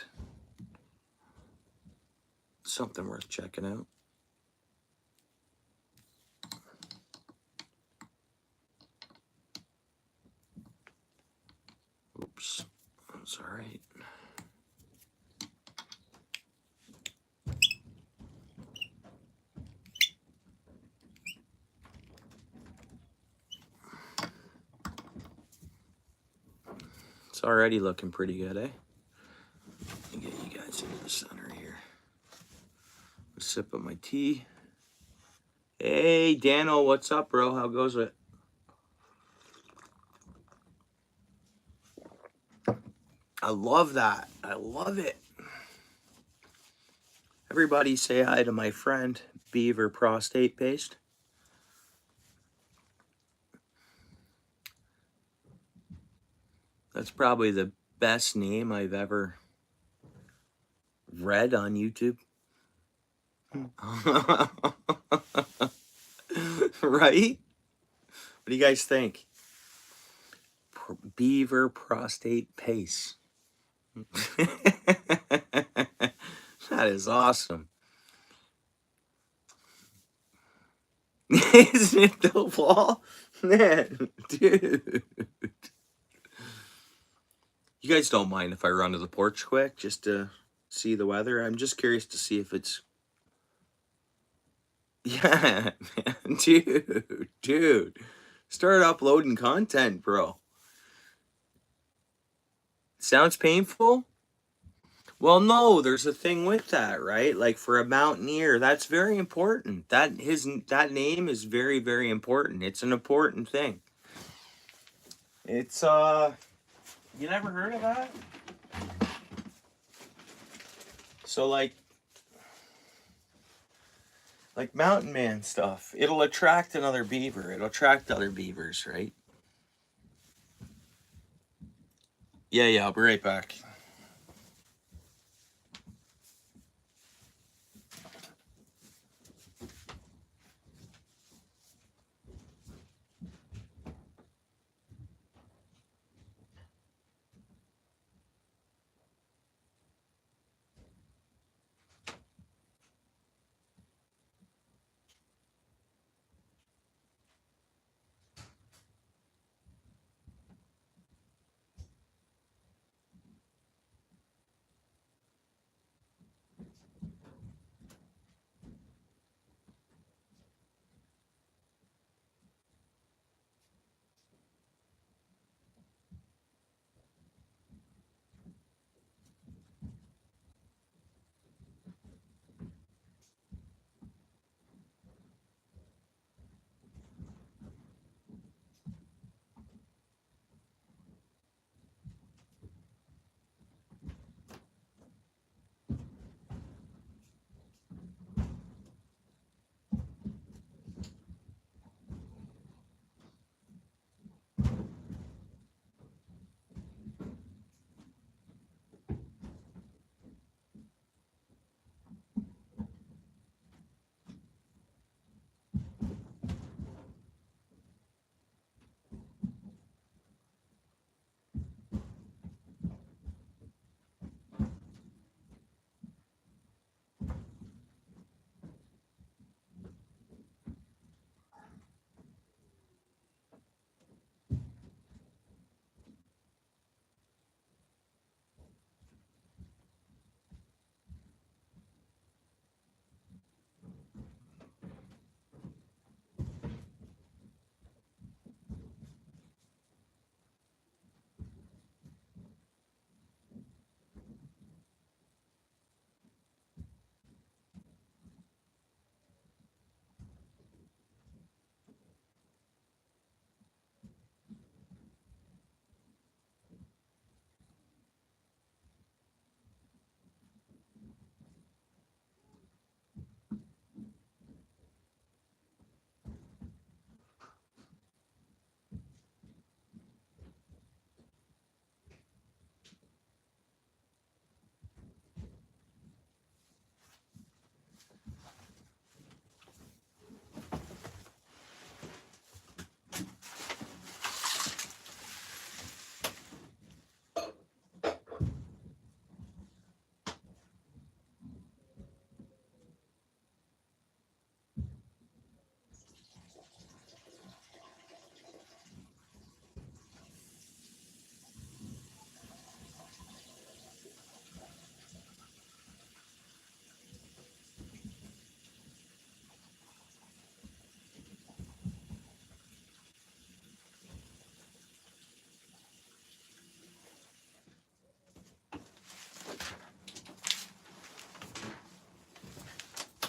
Something worth checking out. Oops, that's all right. It's already looking pretty good, eh? Let me get you guys into the center here. A sip of my tea. Hey, Dano, what's up, bro? How goes it? I love that. I love it. Everybody say hi to my friend, Beaver Prostate Paste. That's probably the best name I've ever read on YouTube. Right? What do you guys think? Beaver Prostate Paste. That is awesome. Isn't it the wall? Man, dude. You guys don't mind if I run to the porch quick just to see the weather? I'm just curious to see if it's... Yeah, man, dude. Start uploading content, bro. Sounds painful? Well, no, there's a thing with that, right? Like for a mountaineer, that's very important. That name is very, very important. It's an important thing. It's you never heard of that? So like mountain man stuff, it'll attract another beaver. It'll attract other beavers, right? Yeah, I'll be right back.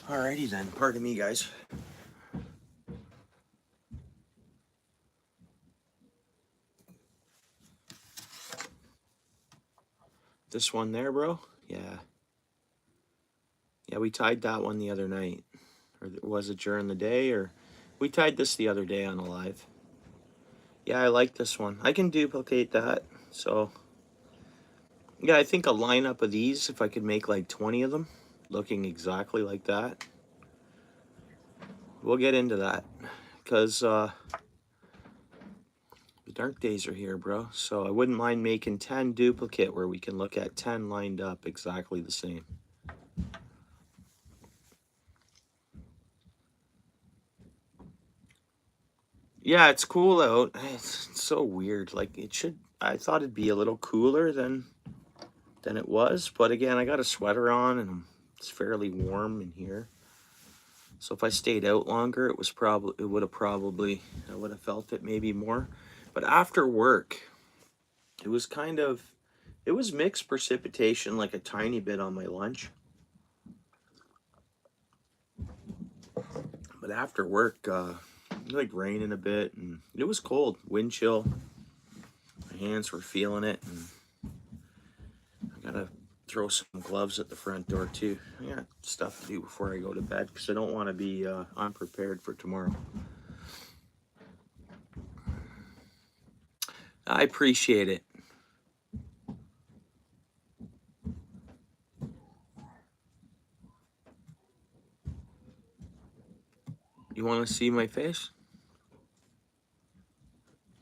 Alrighty then, pardon me guys. This one there, bro? Yeah. Yeah, we tied that one the other night. Or was it during the day? Or we tied this the other day on a live. Yeah, I like this one. I can duplicate that. So, yeah, I think a lineup of these, if I could make like 20 of them, looking exactly like that. We'll get into that. Because the dark days are here, bro. So I wouldn't mind making 10 duplicate where we can look at 10 lined up exactly the same. Yeah, it's cool out. It's so weird. Like it should. I thought it'd be a little cooler than it was, but again, I got a sweater on and it's fairly warm in here. So if I stayed out longer, it would have probably I would have felt it maybe more. But after work, it was mixed precipitation, like a tiny bit on my lunch. But after work, like raining a bit, and it was cold, wind chill. My hands were feeling it, and I gotta throw some gloves at the front door too. I got stuff to do before I go to bed because I don't want to be unprepared for tomorrow. I appreciate it. You want to see my face?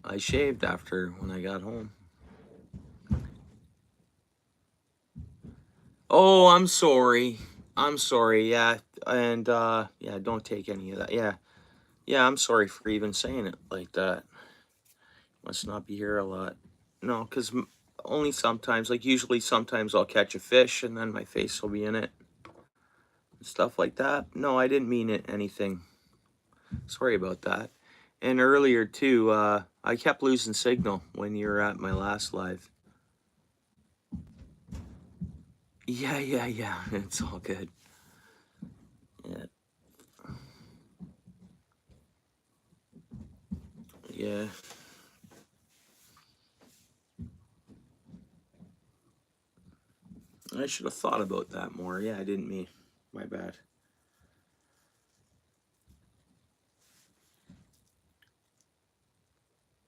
I shaved after when I got home. Oh, I'm sorry. I'm sorry. Yeah, and yeah, don't take any of that. Yeah, yeah. I'm sorry for even saying it like that. Must not be here a lot. No, because only sometimes. Like usually, sometimes I'll catch a fish and then my face will be in it. Stuff like that. No, I didn't mean it anything. Sorry about that. And earlier too, I kept losing signal when you were at my last live. Yeah, yeah, yeah. It's all good. Yeah. Yeah. I should have thought about that more. Yeah, I didn't mean. My bad.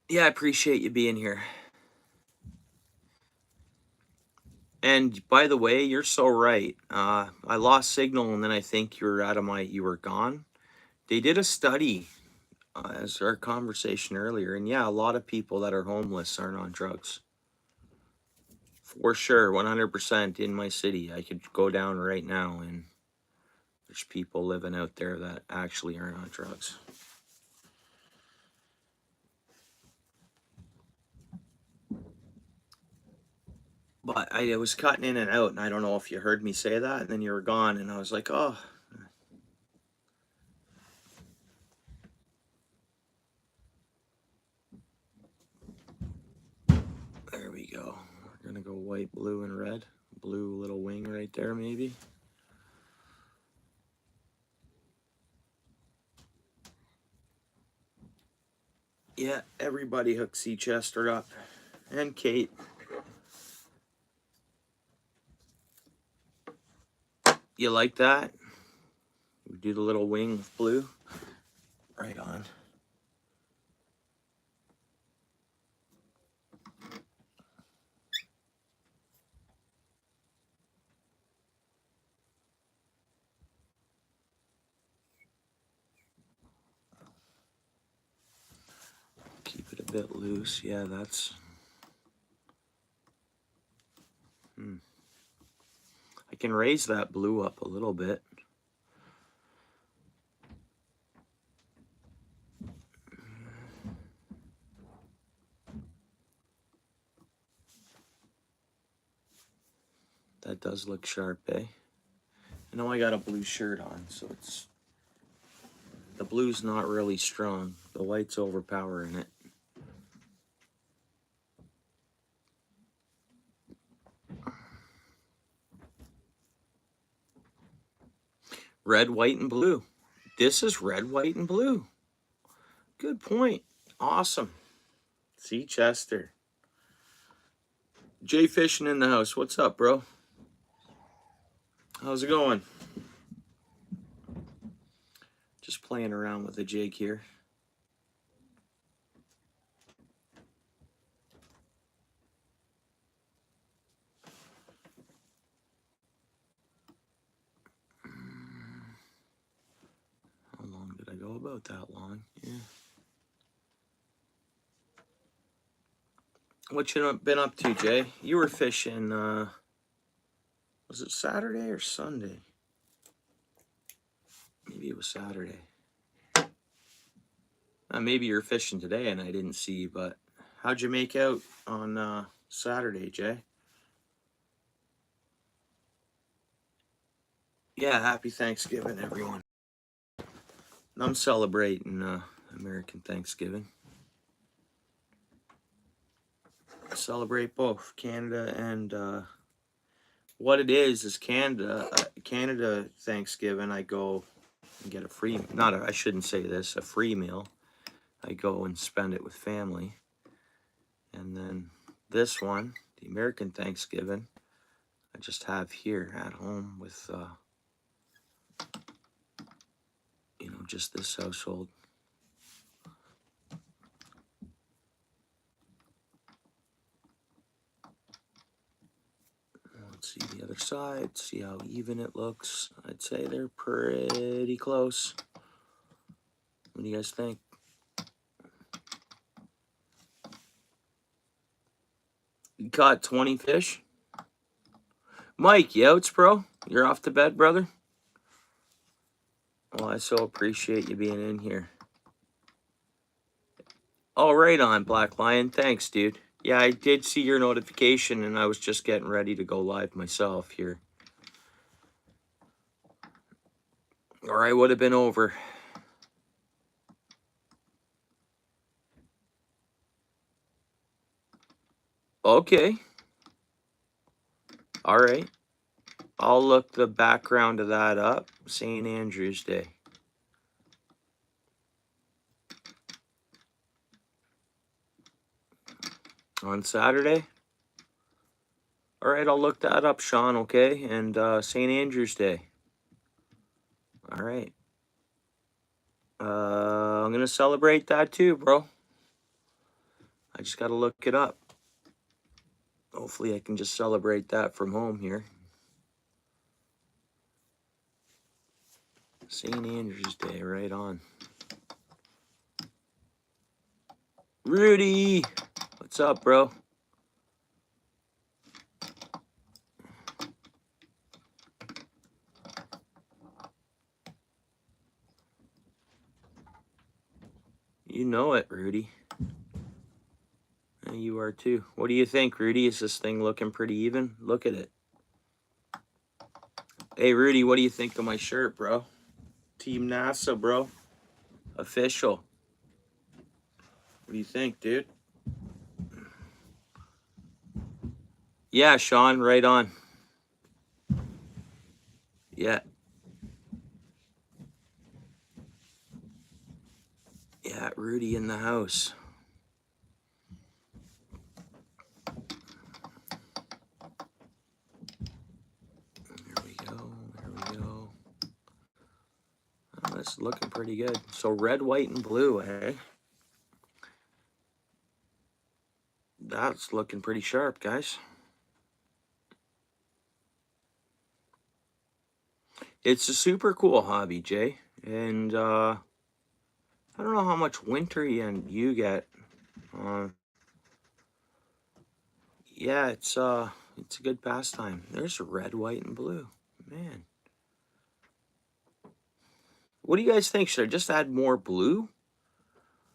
Yeah, I appreciate you being here. And by the way, you're so right. I lost signal, and then I think you were gone. They did a study as our conversation earlier, and yeah, a lot of people that are homeless aren't on drugs. For sure, 100% in my city. I could go down right now, and there's people living out there that actually aren't on drugs. But I was cutting in and out, and I don't know if you heard me say that, and then you were gone, and I was like, oh. There we go. We're gonna go white, blue, and red. Blue little wing right there, maybe. Yeah, everybody hooked Sea Chester up. And Kate. You like that? We do the little wing with blue. Right on. Keep it a bit loose. Yeah, that's... I can raise that blue up a little bit. That does look sharp, eh? I know I got a blue shirt on, so it's... The blue's not really strong. The white's overpowering it. Red, white, and blue. This is red, white, and blue. Good point. Awesome. See, Chester. Jay Fishing in the house. What's up, bro? How's it going? Just playing around with the jig here. How long did I go? About that long? Yeah. What you been up to, Jay? You were fishing, was it Saturday or Sunday? Maybe it was Saturday. Maybe you were fishing today and I didn't see, but how'd you make out on Saturday, Jay? Yeah, happy Thanksgiving, everyone. I'm celebrating American Thanksgiving. I celebrate both Canada and what it is Canada Thanksgiving. I go and get a free, I shouldn't say this, a free meal. I go and spend it with family. And then this one, the American Thanksgiving, I just have here at home with, you know, just this household. Let's see the other side, see how even it looks. I'd say they're pretty close. What do you guys think? You caught 20 fish? Mike, you outs, bro? You're off to bed, brother? Well, I so appreciate you being in here. Oh, right on, Black Lion. Thanks, dude. Yeah, I did see your notification, and I was just getting ready to go live myself here. Or I would have been over. Okay. All right. I'll look the background of that up. St. Andrew's Day. On Saturday? All right, I'll look that up, Sean, okay? And St. Andrew's Day. All right. I'm going to celebrate that too, bro. I just got to look it up. Hopefully I can just celebrate that from home here. St. Andrew's Day, right on. Rudy! What's up, bro? You know it, Rudy. And you are too. What do you think, Rudy? Is this thing looking pretty even? Look at it. Hey, Rudy, what do you think of my shirt, bro? Team NASA, bro. Official. What do you think, dude? Yeah, Sean, right on. Yeah. Yeah, Rudy in the house. There we go. There we go. Oh, that's looking pretty good. So red, white, and blue, eh? That's looking pretty sharp, guys. It's a super cool hobby, Jay. And I don't know how much winter you get. Yeah, it's a good pastime. There's red, white, and blue. Man. What do you guys think? Should I just add more blue?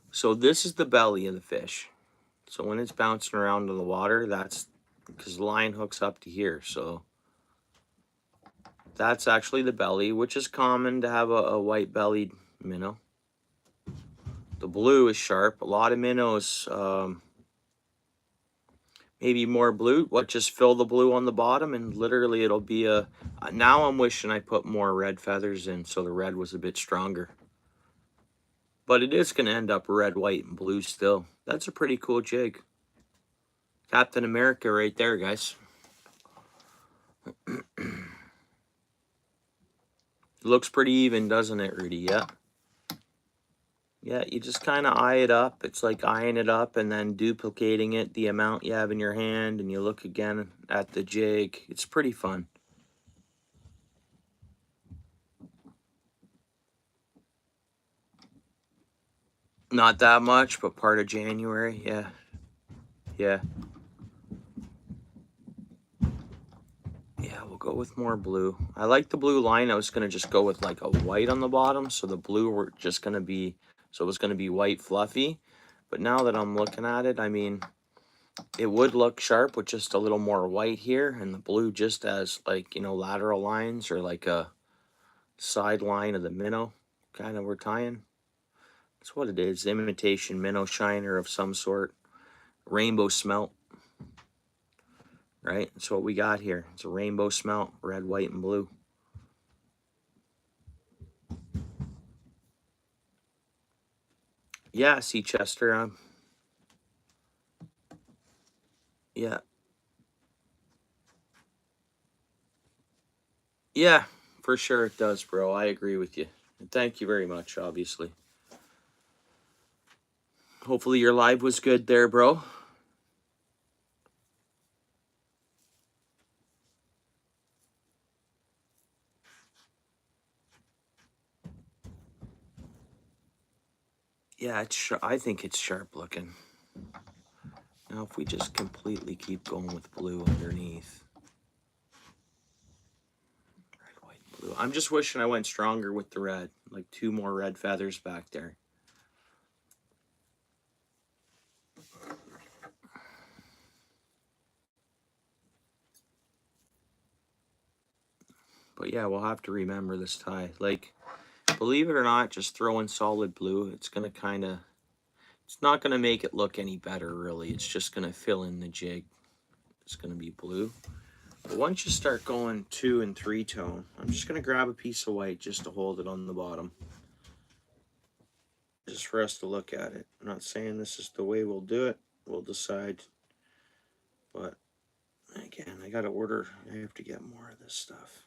So this is the belly of the fish. So when it's bouncing around in the water, that's because the line hooks up to here. So that's actually the belly, which is common to have a white-bellied minnow. The blue is sharp. A lot of minnows maybe more blue. What, just fill the blue on the bottom and literally it'll be a, now I'm wishing I put more red feathers in so the red was a bit stronger. But it is going to end up red, white, and blue still. That's a pretty cool jig. Captain America right there, guys. Looks pretty even, doesn't it, Rudy? Yeah. Yeah, you just kind of eye it up. It's like eyeing it up and then duplicating it, the amount you have in your hand, and you look again at the jig. It's pretty fun. Not that much, but part of January, yeah. Yeah. Yeah, we'll go with more blue. I like the blue line. I was going to just go with like a white on the bottom, so the blue were just going to be, so it was going to be white fluffy. But now that I'm looking at it, I mean, it would look sharp with just a little more white here, and the blue just as like, you know, lateral lines or like a side line of the minnow kind of we're tying. That's what it is, imitation minnow shiner of some sort. Rainbow smelt. Right? That's what we got here. It's a rainbow smelt, red, white, and blue. Yeah, see Chester. Yeah. Yeah, for sure it does, bro. I agree with you. And thank you very much, obviously. Hopefully your live was good there, bro. Yeah, it's I think it's sharp looking. Now if we just completely keep going with blue underneath. Red, white, blue. I'm just wishing I went stronger with the red. Like 2 more red feathers back there. But yeah, we'll have to remember this tie. Like, believe it or not, just throwing solid blue, it's going to kind of, it's not going to make it look any better, really. It's just going to fill in the jig. It's going to be blue. But once you start going 2 and 3 tone, I'm just going to grab a piece of white just to hold it on the bottom. Just for us to look at it. I'm not saying this is the way we'll do it. We'll decide. But, again, I got to order. I have to get more of this stuff.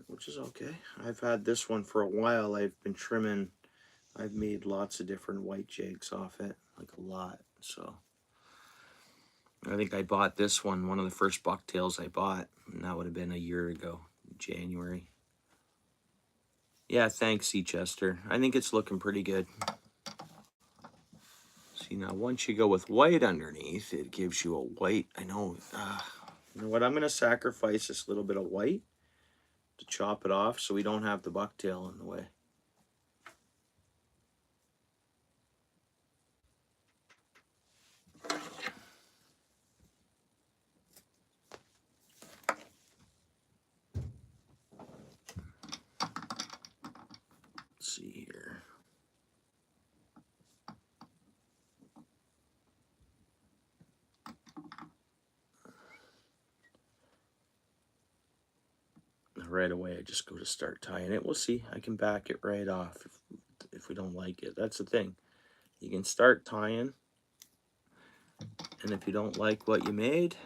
Which is okay. I've had this one for a while. I've been trimming. I've made lots of different white jigs off it. Like a lot. So I think I bought this one of the first bucktails I bought, and that would have been a year ago, January. Yeah, thanks, C. Chester. I think it's looking pretty good. See, now once you go with white underneath, it gives you a white. I know. You know what? I'm going to sacrifice this little bit of white to chop it off so we don't have the bucktail in the way. Let's see here. Right away, I just go to start tying it. We'll see. I can back it right off if we don't like it. That's the thing. You can start tying, and if you don't like what you made,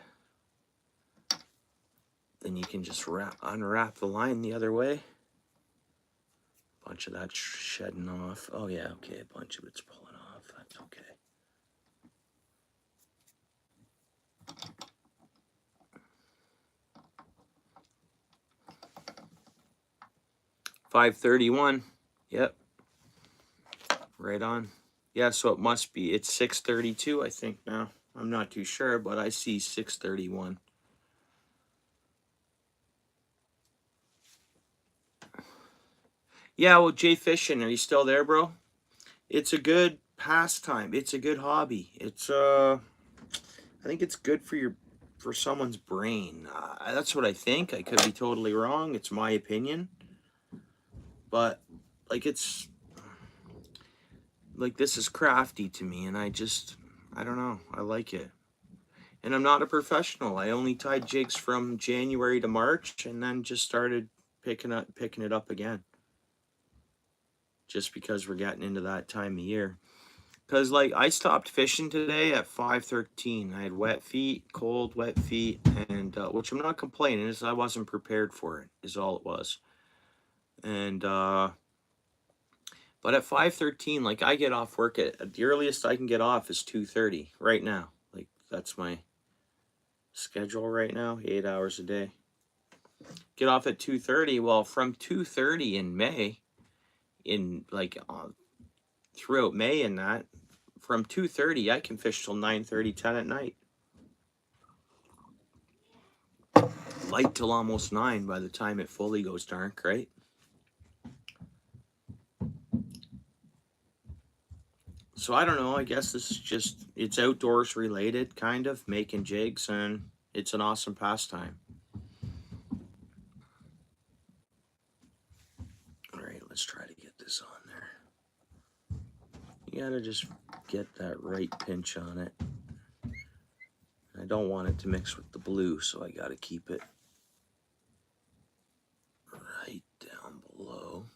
then you can just unwrap the line the other way. Bunch of that shedding off. Oh yeah, okay, a bunch of it's pulling off. That's okay. $5.31. Yep. Right on. Yeah, so it must be. It's 6:32, I think now. I'm not too sure, but I see 6:31. Yeah, well, Jay Fishing, are you still there, bro? It's a good pastime. It's a good hobby. It's I think it's good for someone's brain. That's what I think. I could be totally wrong. It's my opinion. But like it's like this is crafty to me, and I don't know. I like it. And I'm not a professional. I only tied jigs from January to March and then just started picking it up again. Just because we're getting into that time of year. Because, like, I stopped fishing today at 5:13. I had wet feet, cold, wet feet, and which I'm not complaining, is I wasn't prepared for it, is all it was. And but at 5:13, like, I get off work at the earliest I can get off is 2:30 right now. Like, that's my schedule right now, 8 hours a day. Get off at 2:30. Well, from 2:30 in May, in like throughout May and that, from 2:30 I can fish till 9:30, 10 at night. Light till almost 9 by the time it fully goes dark, right? So I don't know, I guess this is just, it's outdoors related, kind of, making jigs, and it's an awesome pastime. Alright, let's try to get this on there. You gotta just get that right pinch on it. I don't want it to mix with the blue, so I gotta keep it right down below.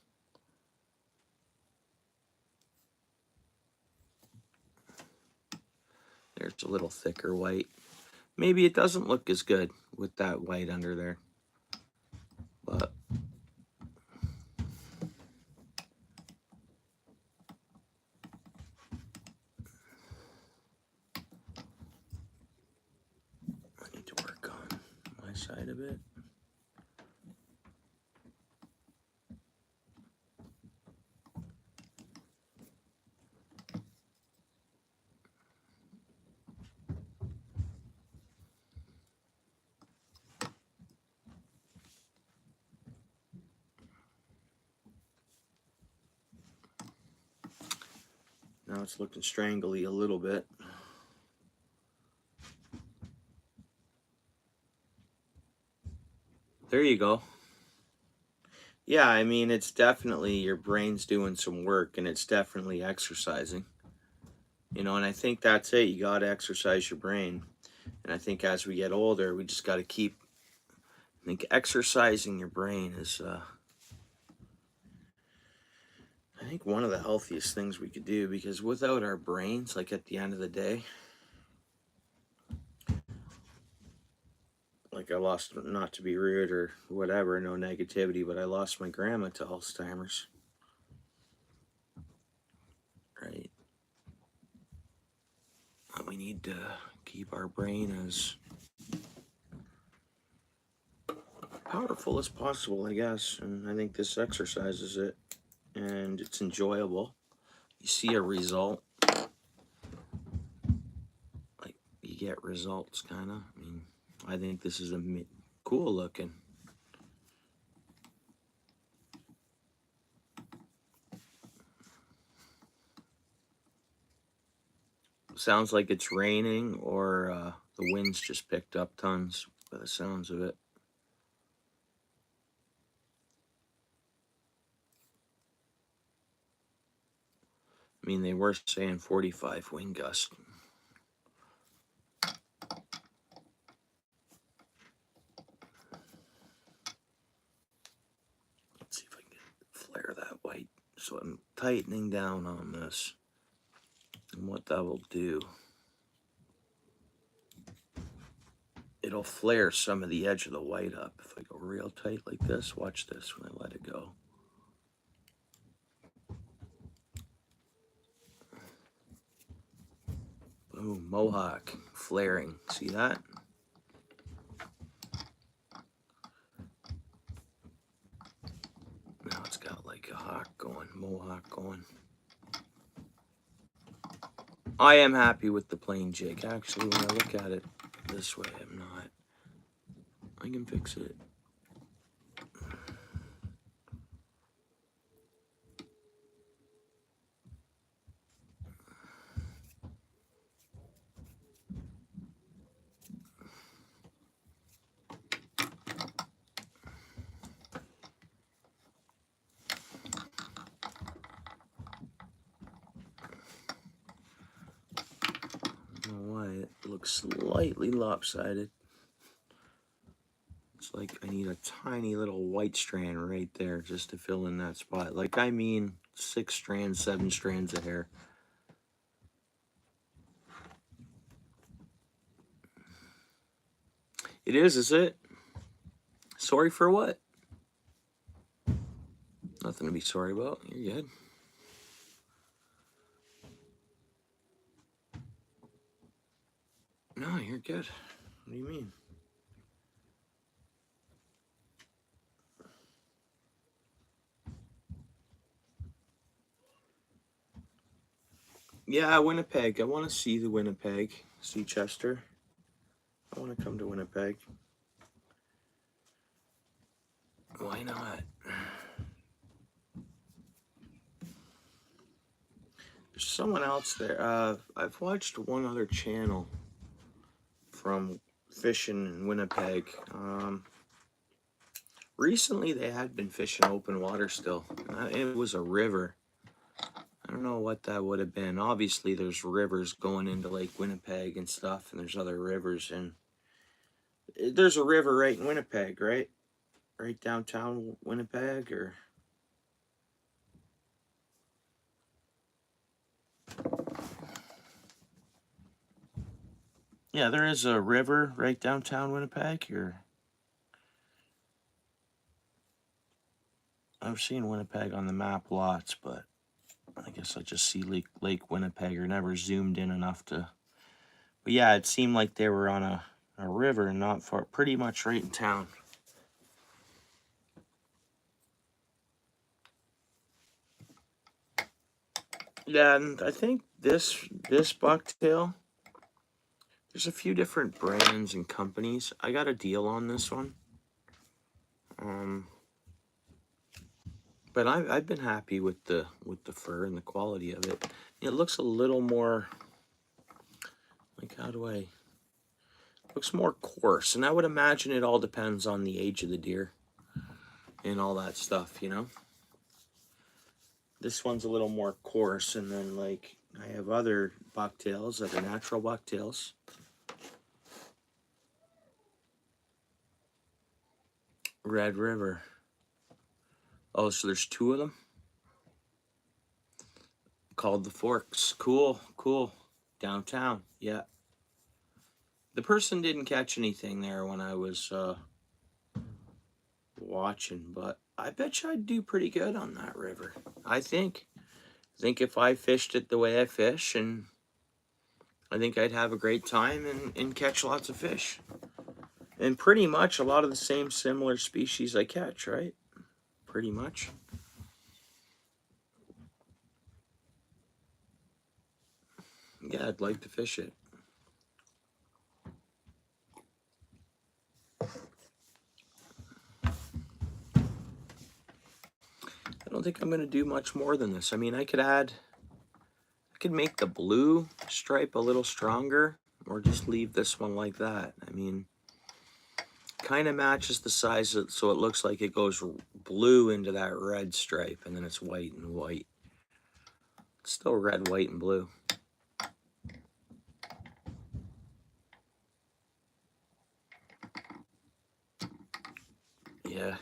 There's a little thicker white. Maybe it doesn't look as good with that white under there, but I need to work on my side of it. Now it's looking strangly a little bit. There you go. Yeah, I mean, it's definitely, your brain's doing some work, and it's definitely exercising. You know, and I think that's it. You got to exercise your brain. And I think as we get older, we just got to keep, I think exercising your brain is, I think, one of the healthiest things we could do, because without our brains, like at the end of the day, like I lost, not to be rude or whatever, no negativity, but I lost my grandma to Alzheimer's. Right? And we need to keep our brain as powerful as possible, I guess. And I think this exercises it, and it's enjoyable. You see a result, like you get results, kind of. I mean, I think this is cool looking. Sounds like it's raining, or the wind's just picked up tons by the sounds of it. I mean, they were saying 45 wind gusts. Let's see if I can flare that white. So I'm tightening down on this. And what that will do, it'll flare some of the edge of the white up. If I go real tight like this, watch this when I let it go. Boom, mohawk, flaring. See that? Now it's got like a hawk going, mohawk going. I am happy with the plain jig. Actually, when I look at it this way, I'm not. I can fix it. I don't know why it looks slightly lopsided. It's like I need a tiny little white strand right there just to fill in that spot. Like, I mean 6 strands, 7 strands of hair. It is it? Sorry for what? Nothing to be sorry about. You're good. No, you're good. What do you mean? Yeah, Winnipeg. I want to see the Winnipeg. See Chester. I want to come to Winnipeg. Why not? There's someone else there. I've watched one other channel from fishing in Winnipeg. Recently, they had been fishing open water still. It was a river. I don't know what that would have been. Obviously, there's rivers going into Lake Winnipeg and stuff, and there's other rivers. And there's a river right in Winnipeg, right? Right downtown Winnipeg, or... Yeah, there is a river right downtown Winnipeg, or... I've seen Winnipeg on the map lots, but I guess I just see Lake Winnipeg, or never zoomed in enough to... But yeah, it seemed like they were on a river, not far, pretty much right in town. Yeah, and I think this bucktail, there's a few different brands and companies. I got a deal on this one. But I've been happy with the fur and the quality of it. It looks a little more, like, how do I... Looks more coarse, and I would imagine it all depends on the age of the deer and all that stuff, you know. This one's a little more coarse, and then, like, I have other bucktails that are natural bucktails. Red River. Oh, so there's 2 of them? Called the Forks. Cool, cool. Downtown, yeah. The person didn't catch anything there when I was watching, but I bet you I'd do pretty good on that river. I think if I fished it the way I fish, and I think I'd have a great time and catch lots of fish. And pretty much a lot of the same similar species I catch, right? Pretty much. Yeah, I'd like to fish it. I don't think I'm going to do much more than this. I mean, I could make the blue stripe a little stronger, or just leave this one like that. I mean, kind of matches the size, so it looks like it goes blue into that red stripe, and then it's white and white. It's still red, white, and blue. Yeah.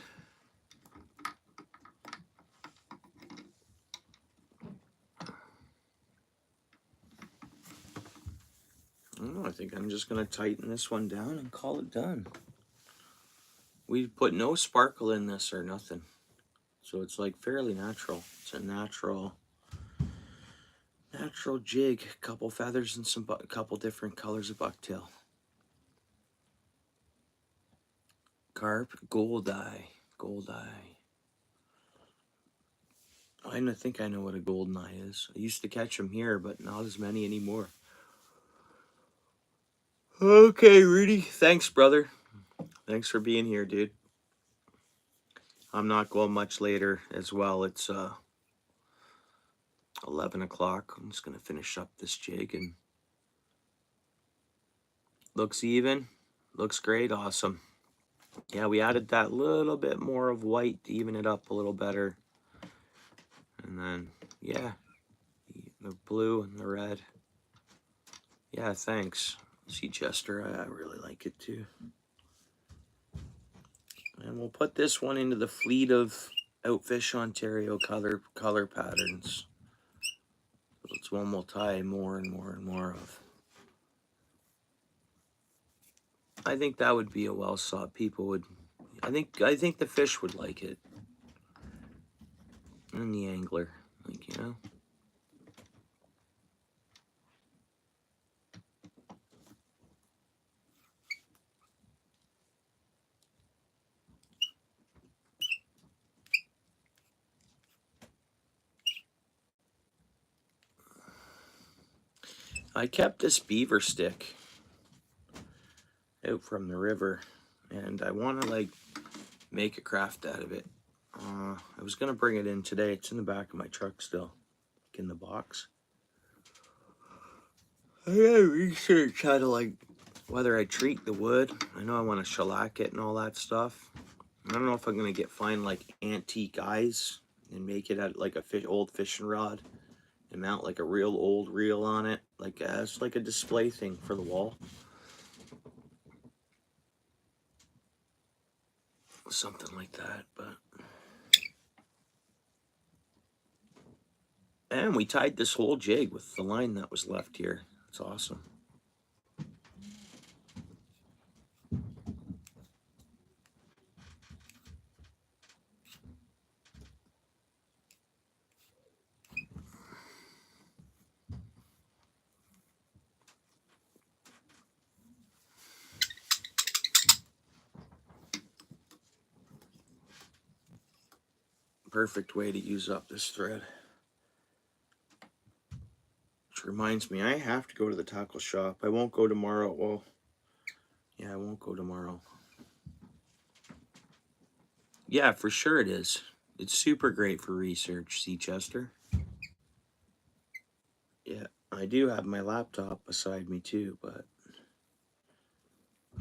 I don't know, I think I'm just going to tighten this one down and call it done. We put no sparkle in this or nothing. So it's like fairly natural. It's a natural jig. A couple feathers and a couple different colors of bucktail. Carp, gold eye. Gold eye. I think I know what a golden eye is. I used to catch them here, but not as many anymore. Okay, Rudy. Thanks, brother. Thanks for being here, dude. I'm not going much later as well. It's 11 o'clock. I'm just going to finish up this jig, and looks even. Looks great. Awesome. Yeah, we added that little bit more of white to even it up a little better. And then, yeah, the blue and the red. Yeah, thanks. Sea Chester, I really like it too. And we'll put this one into the fleet of OUTFISH Ontario color patterns. It's one we'll tie more and more and more of. I think that would be a well sought. People would. I think the fish would like it, and the angler, like, you know. I kept this beaver stick out from the river, and I want to like make a craft out of it. I was gonna bring it in today. It's in the back of my truck still, like in the box. I gotta research how to like whether I treat the wood. I know I want to shellac it and all that stuff. I don't know if I'm gonna find like antique eyes and make it out like a old fishing rod and mount like a real old reel on it, like as like a display thing for the wall. Something like that, but. And we tied this whole jig with the line that was left here. It's awesome. Perfect way to use up this thread. Which reminds me, I have to go to the tackle shop. I won't go tomorrow. Well, yeah, I won't go tomorrow. Yeah, for sure it is. It's super great for research, Sea Chester. Yeah, I do have my laptop beside me too, but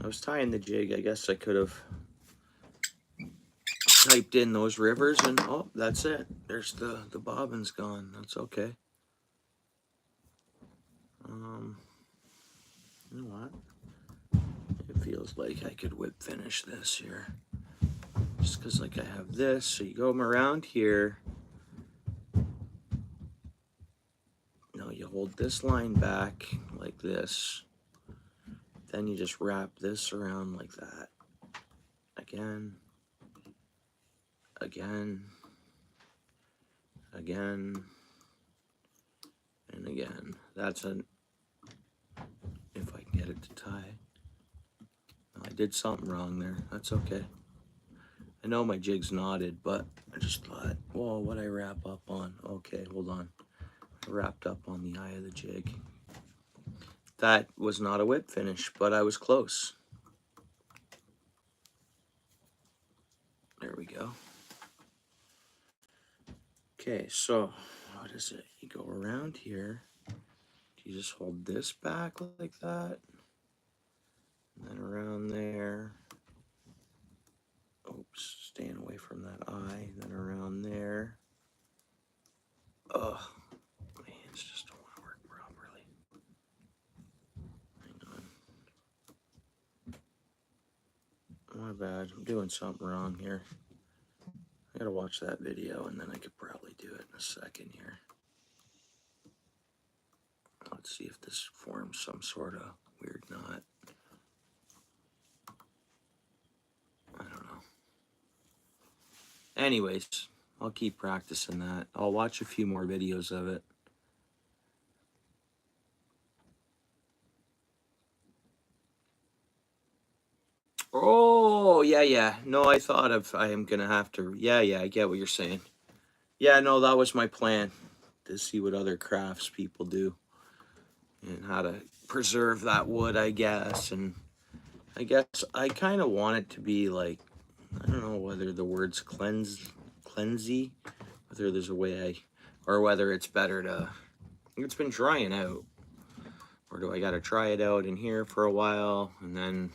I was tying the jig. I guess I could have typed in those rivers and oh, that's it. There's the bobbin's gone. That's okay. You know what? It feels like I could whip finish this here. Just because like I have this, so you go around here. Now you hold this line back like this. Then you just wrap this around like that. Again. Again. Again. And again. That's an, if I can get it to tie. I did something wrong there. That's okay. I know my jig's knotted, but I just thought, whoa, what I wrap up on? Okay, hold on. I wrapped up on the eye of the jig. That was not a whip finish, but I was close. There we go. Okay, so what is it? You go around here. You just hold this back like that. And then around there. Oops, staying away from that eye. Then around there. Ugh, my hands just don't want to work properly. Hang on. My bad, I'm doing something wrong here. I gotta watch that video and then I could probably do it in a second here. Let's see if this forms some sort of weird knot. I don't know. Anyways, I'll keep practicing that. I'll watch a few more videos of it. Oh, yeah. No, I thought I am gonna have to. Yeah, I get what you're saying. Yeah, no, that was my plan, to see what other crafts people do and how to preserve that wood, I guess. And I guess I kind of want it to be like, I don't know whether the word's cleansy, whether there's a way or whether it's better to, it's been drying out, or do I got to try it out in here for a while and then,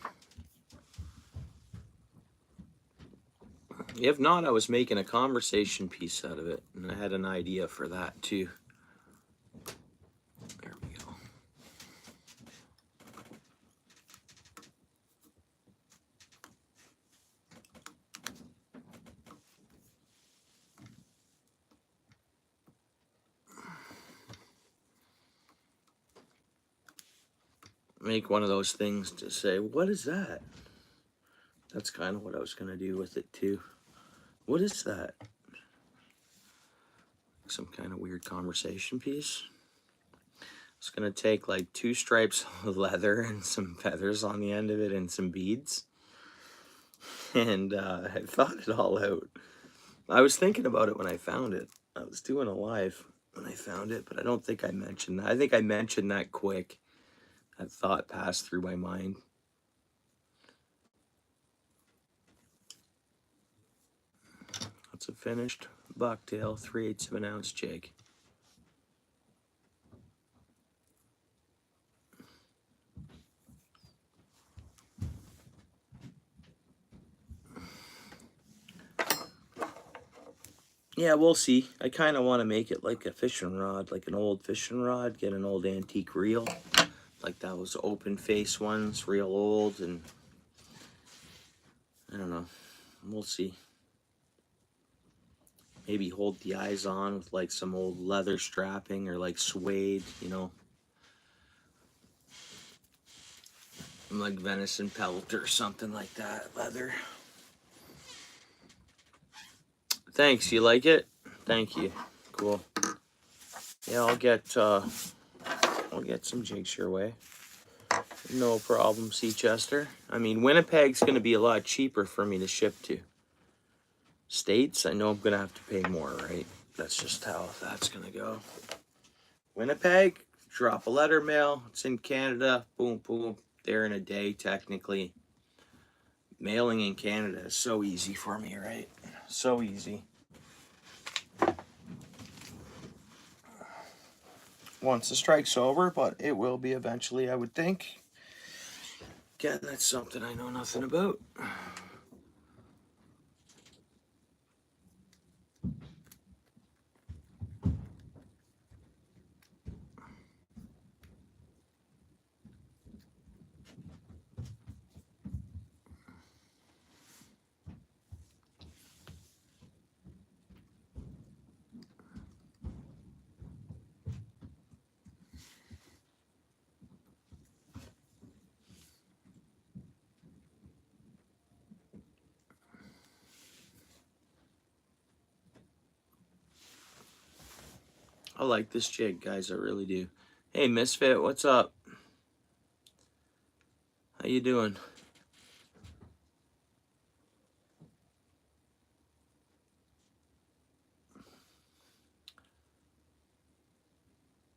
if not, I was making a conversation piece out of it and I had an idea for that too. There we go. make one of those things to say, what is that? That's kind of what I was going to do with it too. What is that? Some kind of weird conversation piece. It's going to take like 2 stripes of leather and some feathers on the end of it and some beads. And I thought it all out. I was thinking about it when I found it. I was doing a live when I found it, but I don't think I mentioned that. I think I mentioned that quick. That thought passed through my mind. That's a finished bucktail, 3/8 of an ounce jig. Yeah, we'll see. I kind of want to make it like a fishing rod, like an old fishing rod. Get an old antique reel, like those open face ones, real old, and I don't know. We'll see. Maybe hold the eyes on with like some old leather strapping or like suede, you know, like venison pelt or something like that, leather. Thanks, you like it? Thank you. Cool. Yeah, I'll get some jigs your way. No problem, Seachester. I mean, Winnipeg's going to be a lot cheaper for me to ship to. States, I know I'm going to have to pay more, right? That's just how that's going to go. Winnipeg, drop a letter mail. It's in Canada. Boom, boom. There in a day, technically. Mailing in Canada is so easy for me, right? So easy. Once the strike's over, but it will be eventually, I would think. Again, that's something I know nothing about. I like this jig, guys. I really do. Hey, Misfit, what's up? How you doing?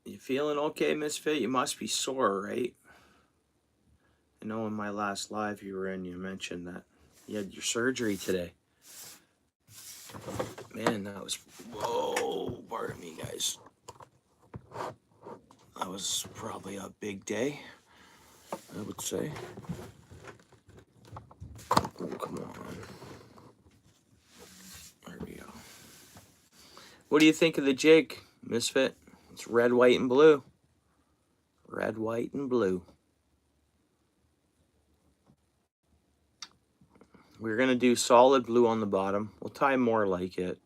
You feeling okay, Misfit? You must be sore, right? I know in my last live you were in, you mentioned that you had your surgery today. Man, that was... Whoa, pardon me, guys. That was probably a big day, I would say. Oh, come on. There we go. What do you think of the jig, Misfit? It's red, white, and blue. Red, white, and blue. We're going to do solid blue on the bottom. We'll tie more like it.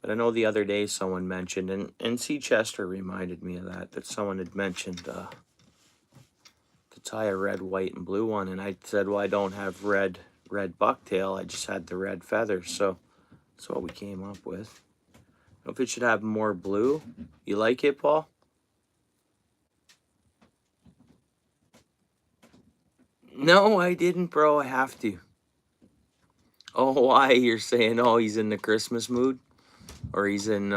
But I know the other day someone mentioned, and C. Chester reminded me of that someone had mentioned to tie a red, white, and blue one. And I said, well, I don't have red bucktail. I just had the red feathers. So that's what we came up with. I don't know if it should have more blue. You like it, Paul? No, I didn't, bro. I have to. Oh, why? You're saying, oh, he's in the Christmas mood? Or he's in,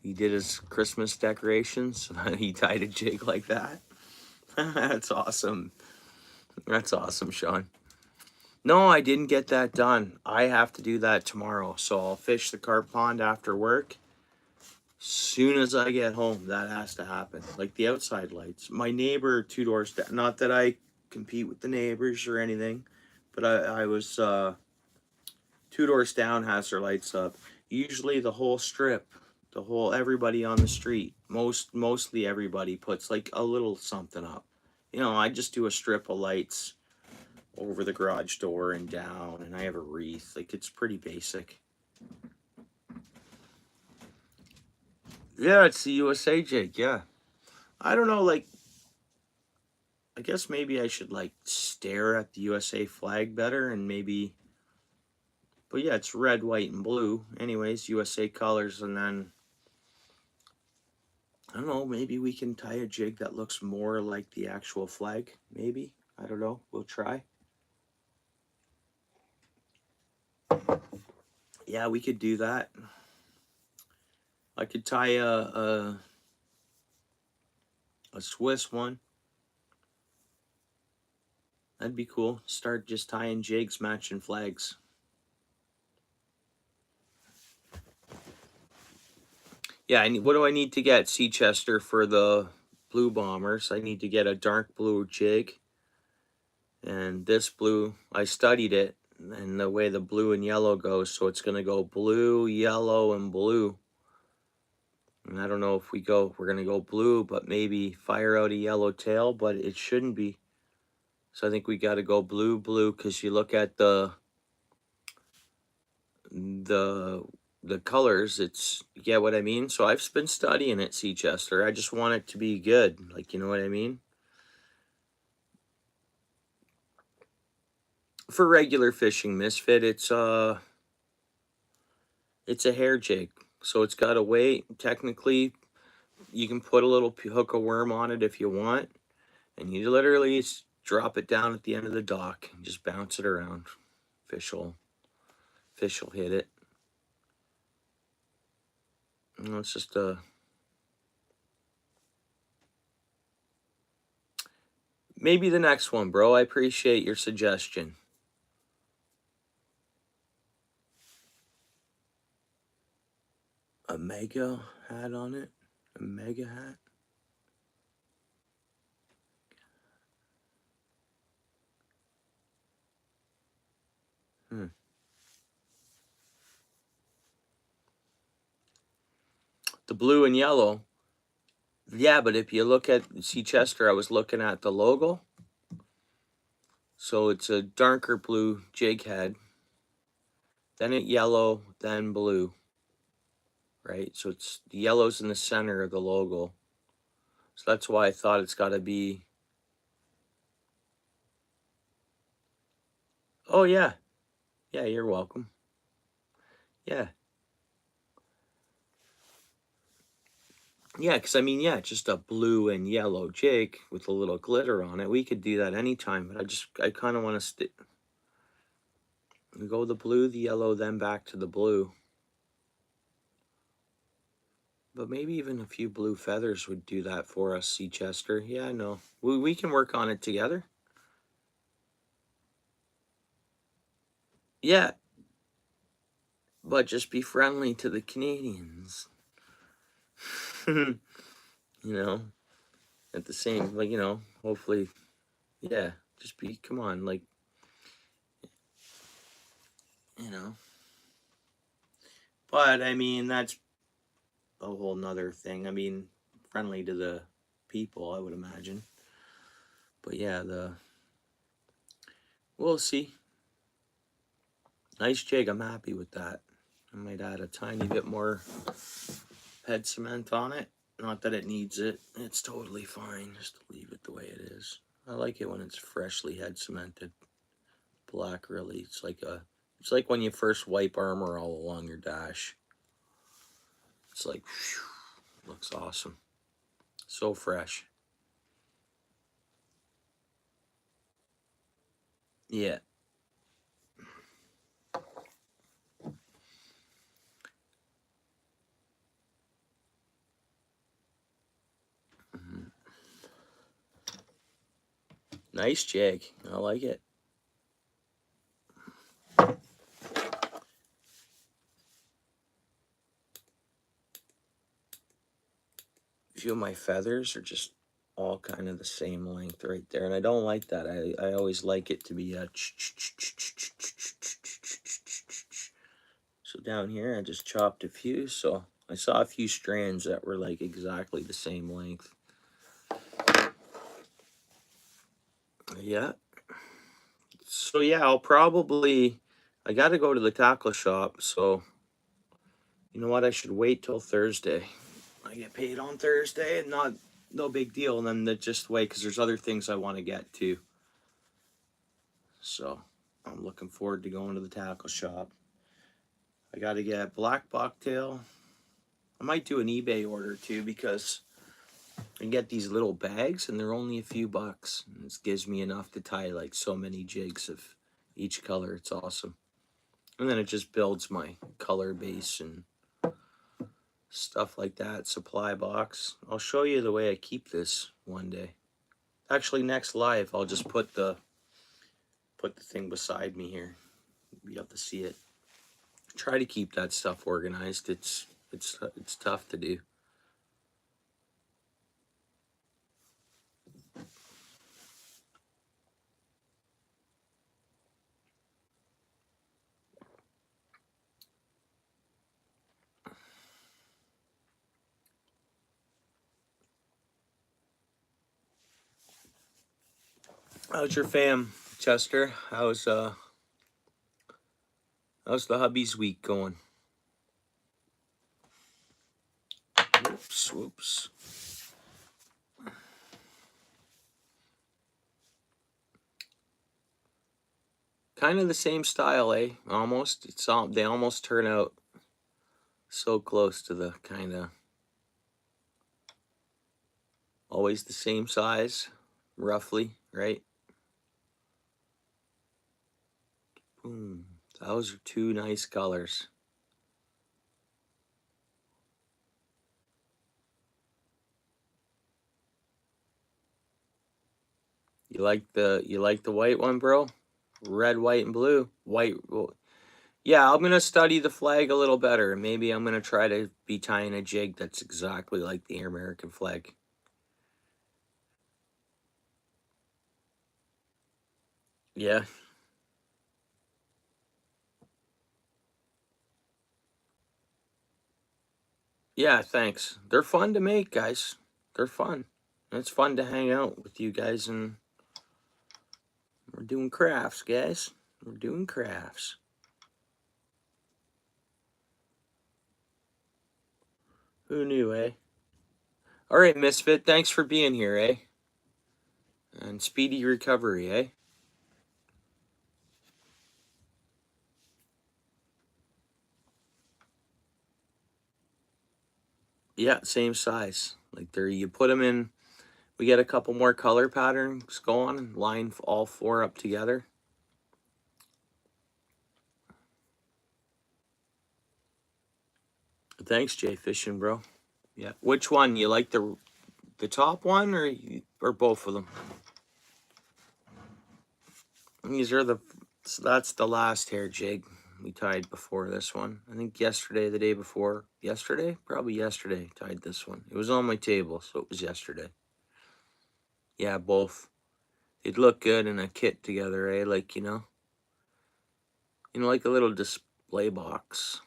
he did his Christmas decorations. He tied a jig like that. That's awesome. That's awesome, Sean. No, I didn't get that done. I have to do that tomorrow. So I'll fish the carp pond after work. Soon as I get home, that has to happen. Like the outside lights. My neighbor 2 doors down, not that I compete with the neighbors or anything, but I was 2 doors down has their lights up. Usually the whole strip, everybody on the street, mostly everybody puts like a little something up. You know, I just do a strip of lights over the garage door and down, and I have a wreath. Like, it's pretty basic. Yeah, it's the USA jig, yeah. I don't know, like, I guess maybe I should like stare at the USA flag better and maybe, but yeah, it's red, white, and blue. Anyways, USA colors, and then I don't know, maybe we can tie a jig that looks more like the actual flag. Maybe. I don't know. We'll try. Yeah, we could do that. I could tie a Swiss one. That'd be cool. Start just tying jigs matching flags. Yeah, what do I need to get, Seachester, for the blue bombers? I need to get a dark blue jig. And this blue, I studied it and the way the blue and yellow goes. So it's going to go blue, yellow, and blue. And I don't know if we're going to go blue, but maybe fire out a yellow tail, but it shouldn't be. So I think we got to go blue, because you look at the colors, you get what I mean? So I've been studying it, Seachester. I just want it to be good. Like, you know what I mean? For regular fishing, Misfit, it's a hair jig. So it's got a weight. Technically, you can put a little hook of worm on it if you want. And you literally drop it down at the end of the dock and just bounce it around. Fish will hit it. You know, it's just maybe the next one, bro. I appreciate your suggestion. A mega hat on it? A mega hat? The blue and yellow. Yeah, but if you look at Seachester, I was looking at the logo. So it's a darker blue jig head, then it yellow, then blue. Right? So it's the yellow's in the center of the logo. So that's why I thought it's got to be. Oh, yeah. Yeah, you're welcome. Yeah. Yeah, because I mean, yeah, just a blue and yellow jig with a little glitter on it. We could do that anytime, but I kind of want to go the blue, the yellow, then back to the blue. But maybe even a few blue feathers would do that for us, Seachester. Yeah, no. We can work on it together. Yeah. But just be friendly to the Canadians. You know? At the same, like, you know, hopefully, yeah. Just come on, like, you know. But, I mean, that's a whole nother thing. I mean, friendly to the people, I would imagine. But yeah, we'll see. Nice jig. I'm happy with that. I might add a tiny bit more head cement on it. Not that it needs it. It's totally fine just to leave it the way it is. I like it when it's freshly head cemented. Black, really. It's like when you first wipe armor all along your dash. It's like, whew, looks awesome. So fresh. Yeah. Nice jig. I like it. Feel my feathers are just all kind of the same length right there. And I don't like that. I always like it to be a so down here I just chopped a few. So I saw a few strands that were like exactly the same length. Yeah. So yeah, I got to go to the tackle shop. So you know what? I should wait till Thursday. I get paid on Thursday and not no big deal. And then that just wait, because there's other things I want to get to. So I'm looking forward to going to the tackle shop. I got to get black bucktail. I might do an eBay order too, because I can get these little bags and they're only a few bucks. And it gives me enough to tie like so many jigs of each color. It's awesome. And then it just builds my color base and stuff like that. Supply box. I'll show you the way I keep this one day. Actually, next live, I'll just put the thing beside me here. You have to see it. Try to keep that stuff organized. It's tough to do. How's your fam, Chester? How's the hubby's week going? Whoops, whoops. Kind of the same style, eh? Almost. They almost turn out so close to the kind of always the same size, roughly, right? Boom. Those are two nice colors. You like the white one, bro? Red, white, and blue. White. Yeah, I'm gonna study the flag a little better. Maybe I'm gonna try to be tying a jig that's exactly like the American flag. Yeah. Yeah, thanks. They're fun to make, guys. They're fun. It's fun to hang out with you guys, and we're doing crafts, guys. We're doing crafts. Who knew, eh? All right, Misfit, thanks for being here, eh? And speedy recovery, eh? Yeah, same size. Like there, you put them in. We get a couple more color patterns going and line all four up together. Thanks, Jay Fishing, bro. Yeah. Which one? You like the top one or both of them? These are so that's the last hair jig we tied before this one. I think yesterday, the day before. Yesterday? Probably yesterday tied this one. It was on my table, so it was yesterday. Yeah, both. They'd look good in a kit together, eh? Like, like a little display box.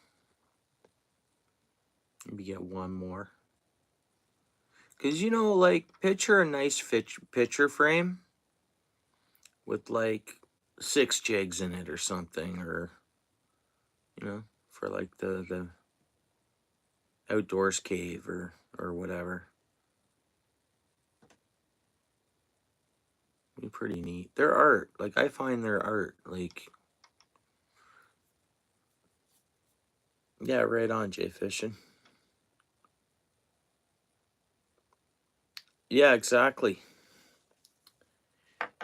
Maybe get one more. Because, like, picture a nice picture frame with, like, 6 jigs in it or something, or, for, like, the outdoors cave or whatever. Be pretty neat. They're art. Like, I find their art, like... Yeah, right on, Jay Fishing. Yeah, exactly.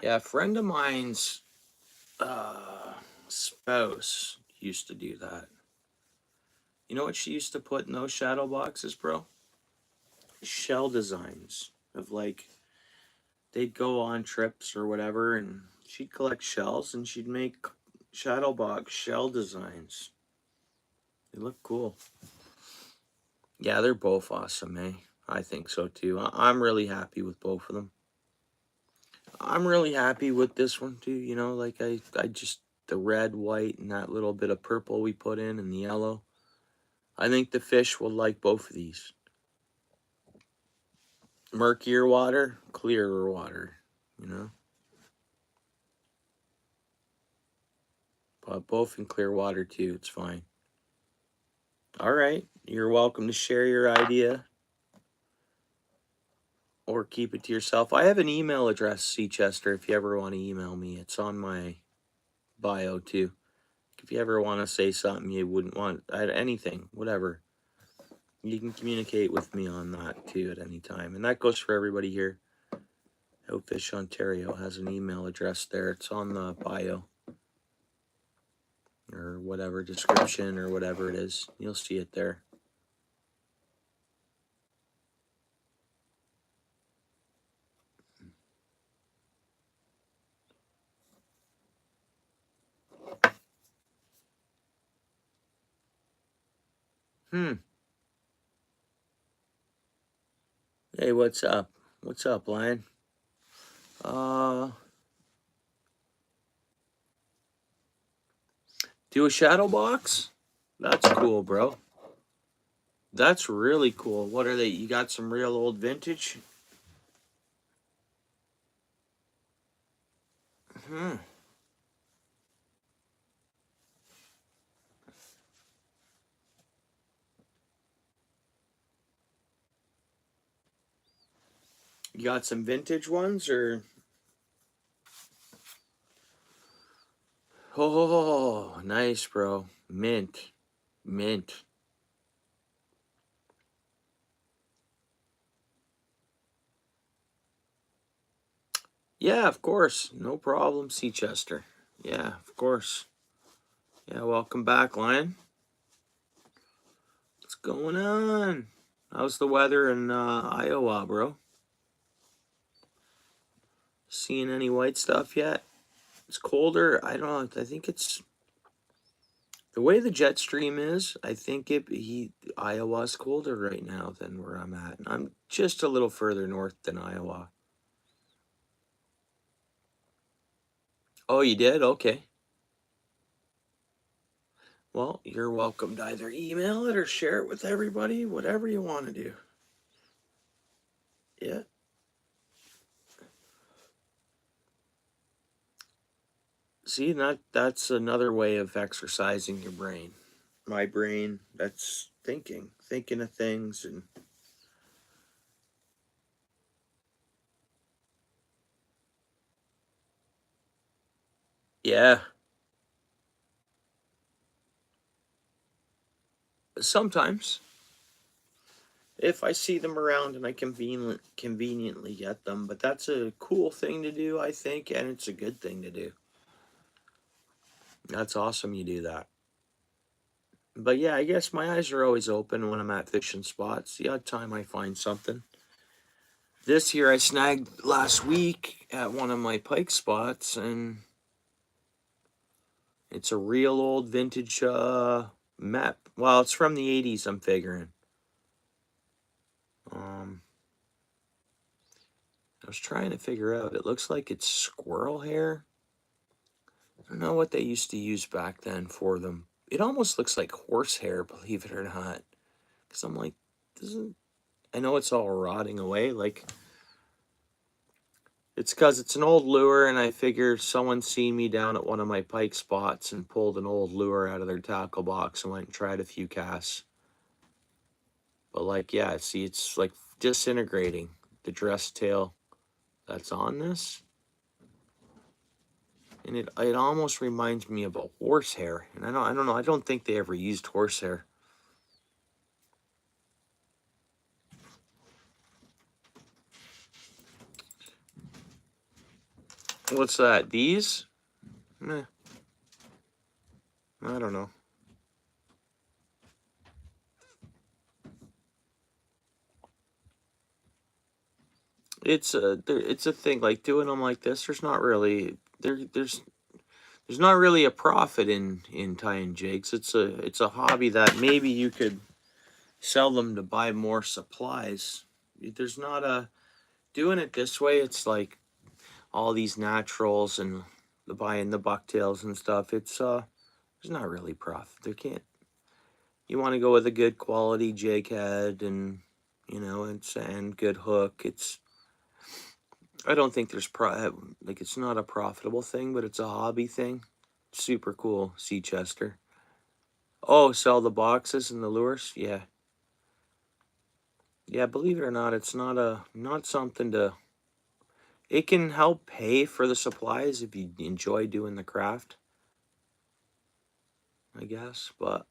Yeah, a friend of mine's spouse used to do that. You know what she used to put in those shadow boxes, bro? Shell designs of, like, they'd go on trips or whatever, and she'd collect shells and she'd make shadow box shell designs. They look cool. Yeah, they're both awesome, eh? I think so too. I'm really happy with both of them. I'm really happy with this one too, like I just, the red, white, and that little bit of purple we put in and the yellow. I think the fish will like both of these. Murkier water, clearer water, But both in clear water too, it's fine. All right, you're welcome to share your idea. or keep it to yourself. I have an email address, Seachester, if you ever want to email me. It's on my bio too. If you ever want to say something you wouldn't want, anything, whatever, you can communicate with me on that too at any time. And that goes for everybody here. OUTFISH Ontario has an email address there. It's on the bio or whatever, description or whatever it is. You'll see it there. Hey, what's up? What's up, Lion? Do a shadow box? That's cool, bro. That's really cool. What are they? You got some real old vintage? You got some vintage ones, or? Oh, nice, bro. Mint. Mint. Yeah, of course. No problem, Seachester. Yeah, of course. Yeah, welcome back, Lion. What's going on? How's the weather in Iowa, bro? Seeing any white stuff yet? It's colder. I don't know. I think it's the way the jet stream is. I think Iowa's colder right now than where I'm at. I'm just a little further north than Iowa. Oh, you did? Okay. Well, you're welcome to either email it or share it with everybody, whatever you want to do. Yeah. See, that's another way of exercising your brain. My brain, that's thinking of things. And yeah, sometimes if I see them around and I conveniently get them, but that's a cool thing to do, I think, and it's a good thing to do. That's awesome you do that. But yeah, I guess my eyes are always open when I'm at fishing spots. The odd time I find something. This year I snagged last week at one of my pike spots, and it's a real old vintage map. Well, it's from the 80s, I'm figuring. I was trying to figure out. It looks like it's squirrel hair. I don't know what they used to use back then for them. It almost looks like horsehair, believe it or not. Because I'm like, I know it's all rotting away. Like, it's because it's an old lure, and I figure someone seen me down at one of my pike spots and pulled an old lure out of their tackle box and went and tried a few casts. But like, yeah, see, it's like disintegrating. The dress tail that's on this. And it almost reminds me of a horsehair. And I don't know, I don't think they ever used horsehair. What's that? These? Meh. I don't know. It's a thing, like doing them like this. There's not really there's not really a profit in tying jigs. It's a hobby that maybe you could sell them to buy more supplies. There's not a doing it this way. It's like all these naturals and the buying the bucktails and stuff. It's there's not really profit. There can't. You want to go with a good quality jig head and and good hook. I don't think there's like it's not a profitable thing, but it's a hobby thing. Super cool, Seachester. Oh, sell the boxes and the lures? Yeah. Yeah, believe it or not, it's not something to. It can help pay for the supplies if you enjoy doing the craft, I guess. But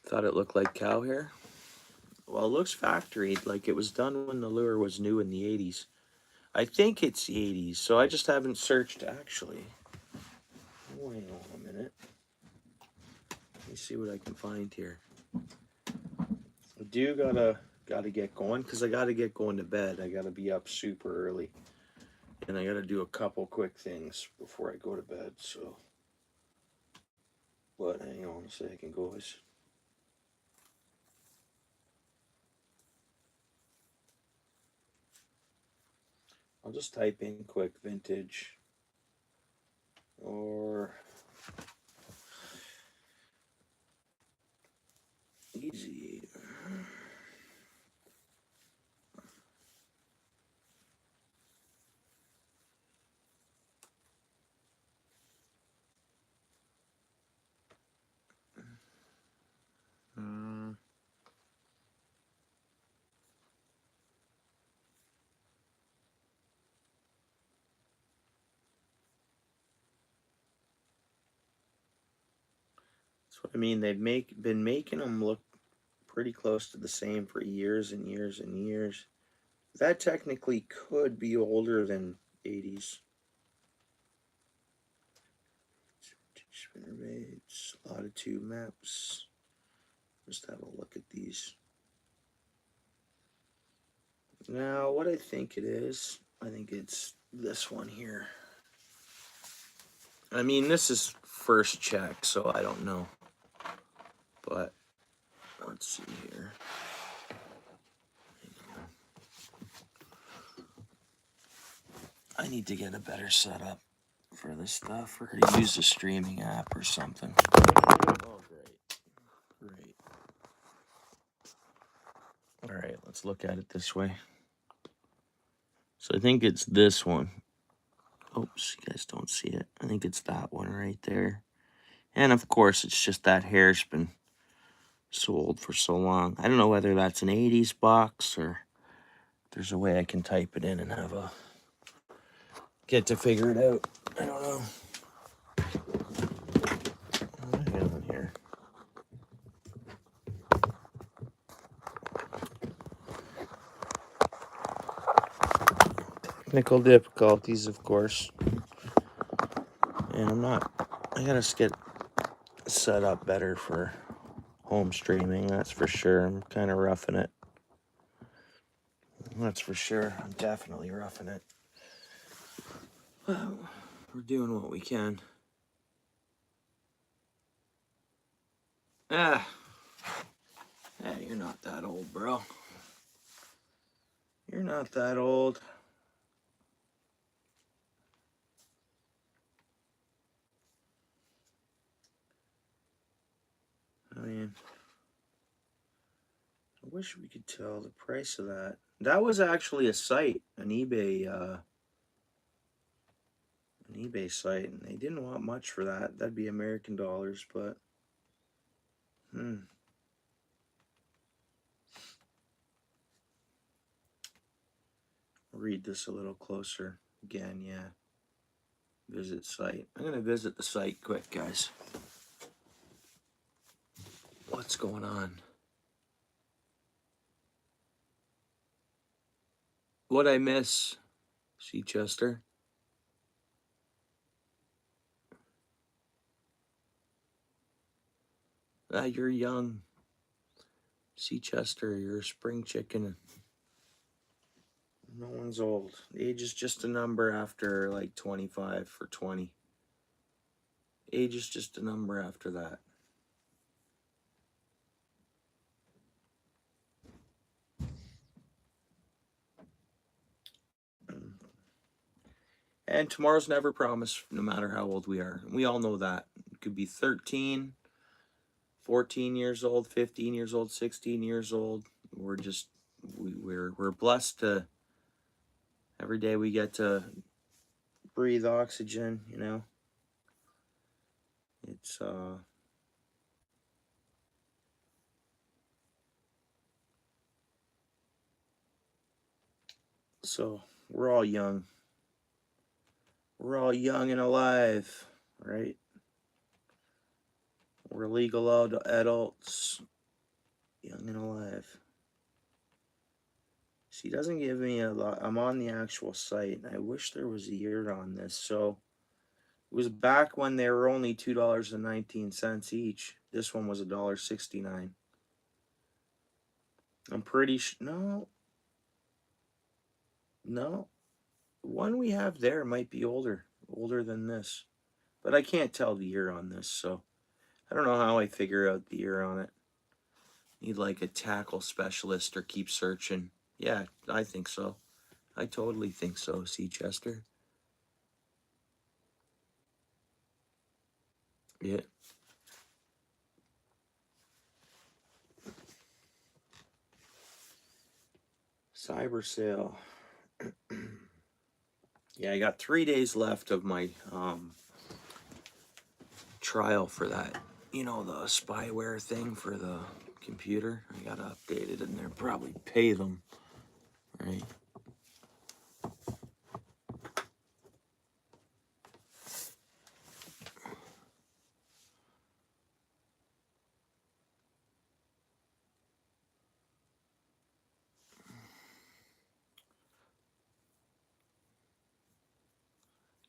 thought it looked like cow hair. Well, it looks factoried, like it was done when the lure was new in the 80s. I think it's the 80s, so I just haven't searched actually. Oh, hang on a minute. Let me see what I can find here. I do gotta get going because I gotta get going to bed. I gotta be up super early, and I gotta do a couple quick things before I go to bed. So, but hang on a second, guys. I'll just type in quick vintage or easy. Uh, that's what I mean. Been making them look pretty close to the same for years and years and years. That technically could be older than 80s. Spinner baits, latitude maps. Just have a look at these. Now, what I think it is, I think it's this one here. I mean, this is first check, so I don't know. But let's see here. I need to get a better setup for this stuff, or use a streaming app or something. Oh, great. All right, let's look at it this way. So I think it's this one. Oops, you guys don't see it. I think it's that one right there. And of course, it's just that hair's been sold for so long. I don't know whether that's an 80s box or there's a way I can type it in and have a get to figure it out. I don't know. What am I doing here? Technical difficulties, of course. And I gotta get set up better for home streaming, that's for sure. I'm kind of roughing it. That's for sure. I'm definitely roughing it. Well, we're doing what we can. Ah, hey, you're not that old, bro. You're not that old. I mean, I wish we could tell the price of that. That was actually a site, an eBay site, and they didn't want much for that. That'd be American dollars, but read this a little closer. Again, yeah. Visit site. I'm gonna visit the site quick, guys. What's going on? What'd I miss, Seachester? You're young. Seachester, you're a spring chicken. No one's old. Age is just a number after like 25 for 20. Age is just a number after that. And tomorrow's never promised, no matter how old we are. We all know that. It could be 13, 14 years old, 15 years old, 16 years old. We're just we're blessed to every day we get to breathe oxygen, you know. It's so we're all young. We're all young and alive, right? We're legal adults, young and alive. She doesn't give me a lot. I'm on the actual site, and I wish there was a year on this. So it was back when they were only $2.19 each. This one was $1.69. I'm pretty sure. No, no. The one we have there might be older than this, but I can't tell the year on this. So I don't know how I figure out the year on it. Need like a tackle specialist or keep searching. Yeah, I think so. I totally think so, C. Chester. Yeah. Cyber sale. Yeah, I got 3 days left of my trial for that. You know, the spyware thing for the computer. I gotta update it and then probably pay them. Right. I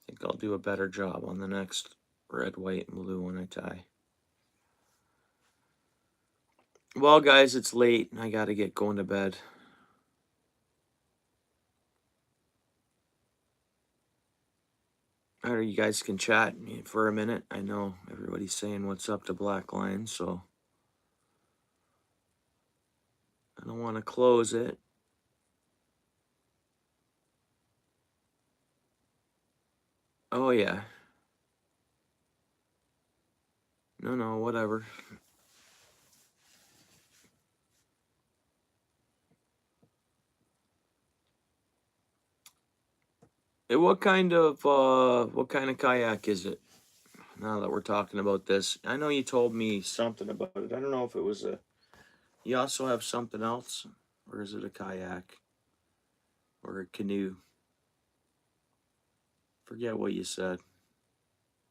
think I'll do a better job on the next red, white, and blue one I tie. Well, guys, it's late and I gotta get going to bed. Or you guys can chat for a minute. I know everybody's saying what's up to Black Lion, so I don't want to close it. Oh, yeah. No, whatever. What kind of kayak is it? Now that we're talking about this, I know you told me something about it. I don't know if it was a. You also have something else, or is it a kayak or a canoe? Forget what you said.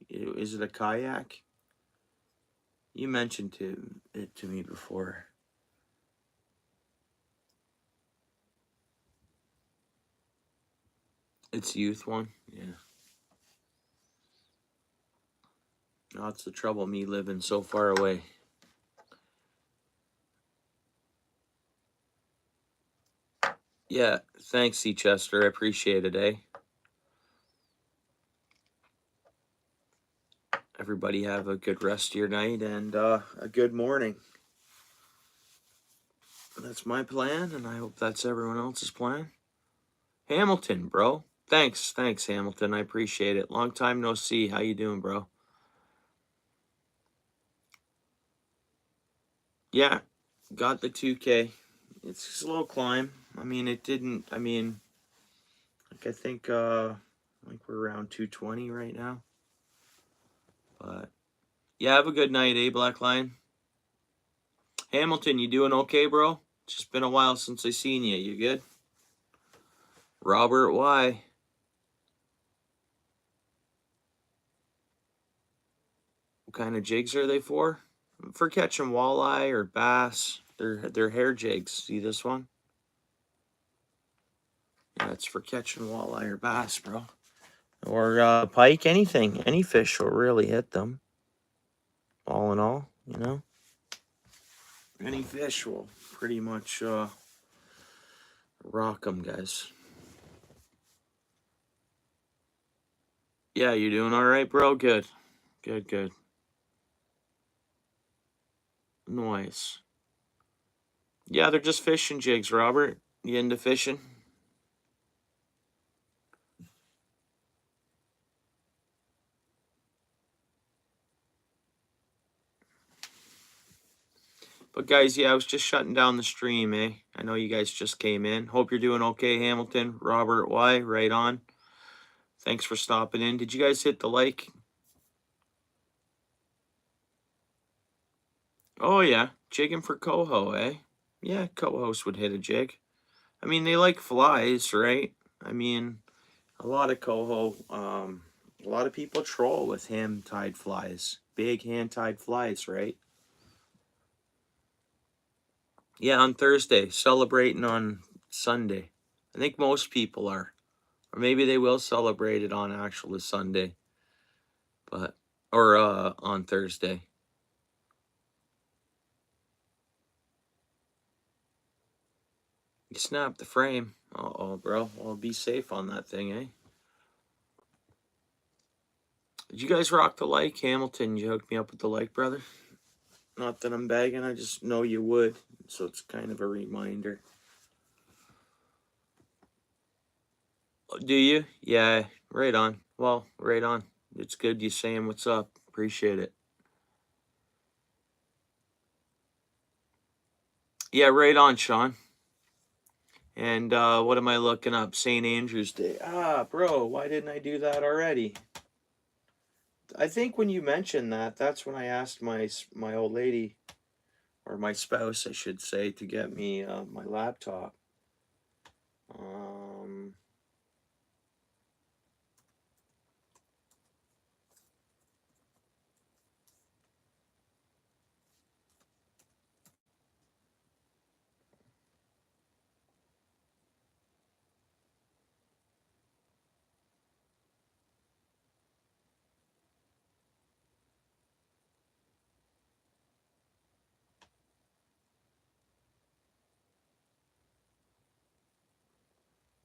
Is it a kayak? You mentioned it to me before. It's youth one, yeah. That's the trouble, me living so far away. Yeah, thanks, C. Chester. I appreciate it, eh? Everybody have a good rest of your night and a good morning. That's my plan, and I hope that's everyone else's plan. Hamilton, bro. Thanks, Hamilton. I appreciate it. Long time no see. How you doing, bro? Yeah, got the 2K. It's a slow climb. I mean, it didn't. I mean, like I think like we're around 220 right now. But yeah, have a good night, eh, Black Lion? Hamilton, you doing okay, bro? It's just been a while since I seen you. You good? Robert, why? What kind of jigs are they for? For catching walleye or bass. They're hair jigs. See this one? Yeah, it's for catching walleye or bass, bro. Or pike, anything. Any fish will really hit them. All in all, you know? Any fish will pretty much rock them, guys. Yeah, you doing all right, bro? Good. Good. Nice. Yeah, they're just fishing jigs, Robert. You into fishing? But guys, yeah, I was just shutting down the stream, eh? I know you guys just came in. Hope you're doing okay, Hamilton. Robert Y, right on. Thanks for stopping in. Did you guys hit the like? Oh, yeah. Jigging for coho, eh? Yeah, co-host would hit a jig. I mean, they like flies, right? I mean, a lot of coho, a lot of people troll with hand-tied flies. Big hand-tied flies, right? Yeah, on Thursday, celebrating on Sunday. I think most people are. Or maybe they will celebrate it on actual Sunday. But or on Thursday. You snapped the frame. Uh-oh, bro. Well, be safe on that thing, eh? Did you guys rock the like, Hamilton? You hooked me up with the like, brother? Not that I'm begging, I just know you would. So it's kind of a reminder. Do you? Yeah, right on. Well, right on. It's good you saying what's up. Appreciate it. Yeah, right on, Sean. And what am I looking up? St. Andrew's Day. Ah, bro, why didn't I do that already? I think when you mentioned that, that's when I asked my old lady, or my spouse, I should say, to get me my laptop.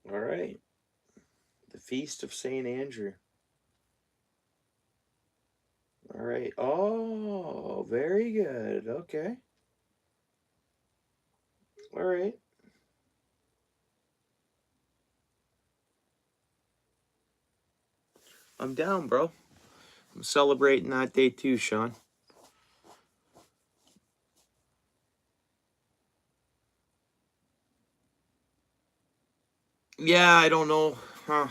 All right. The Feast of St. Andrew. All right. Oh, very good. Okay. All right. I'm down, bro. I'm celebrating that day too, Sean. Yeah, I don't know. Huh.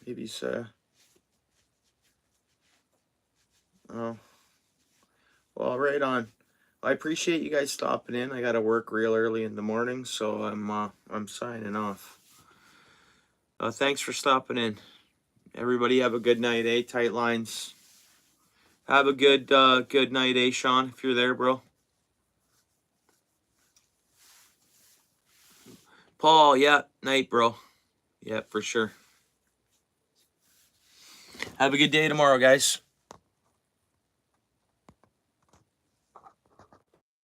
Maybe so. Oh. Well, right on. I appreciate you guys stopping in. I got to work real early in the morning, so I'm signing off. Thanks for stopping in. Everybody have a good night, eh? Tight lines. Have a good night, eh, Sean, if you're there, bro. Paul, yeah, night, bro. Yeah, for sure. Have a good day tomorrow, guys.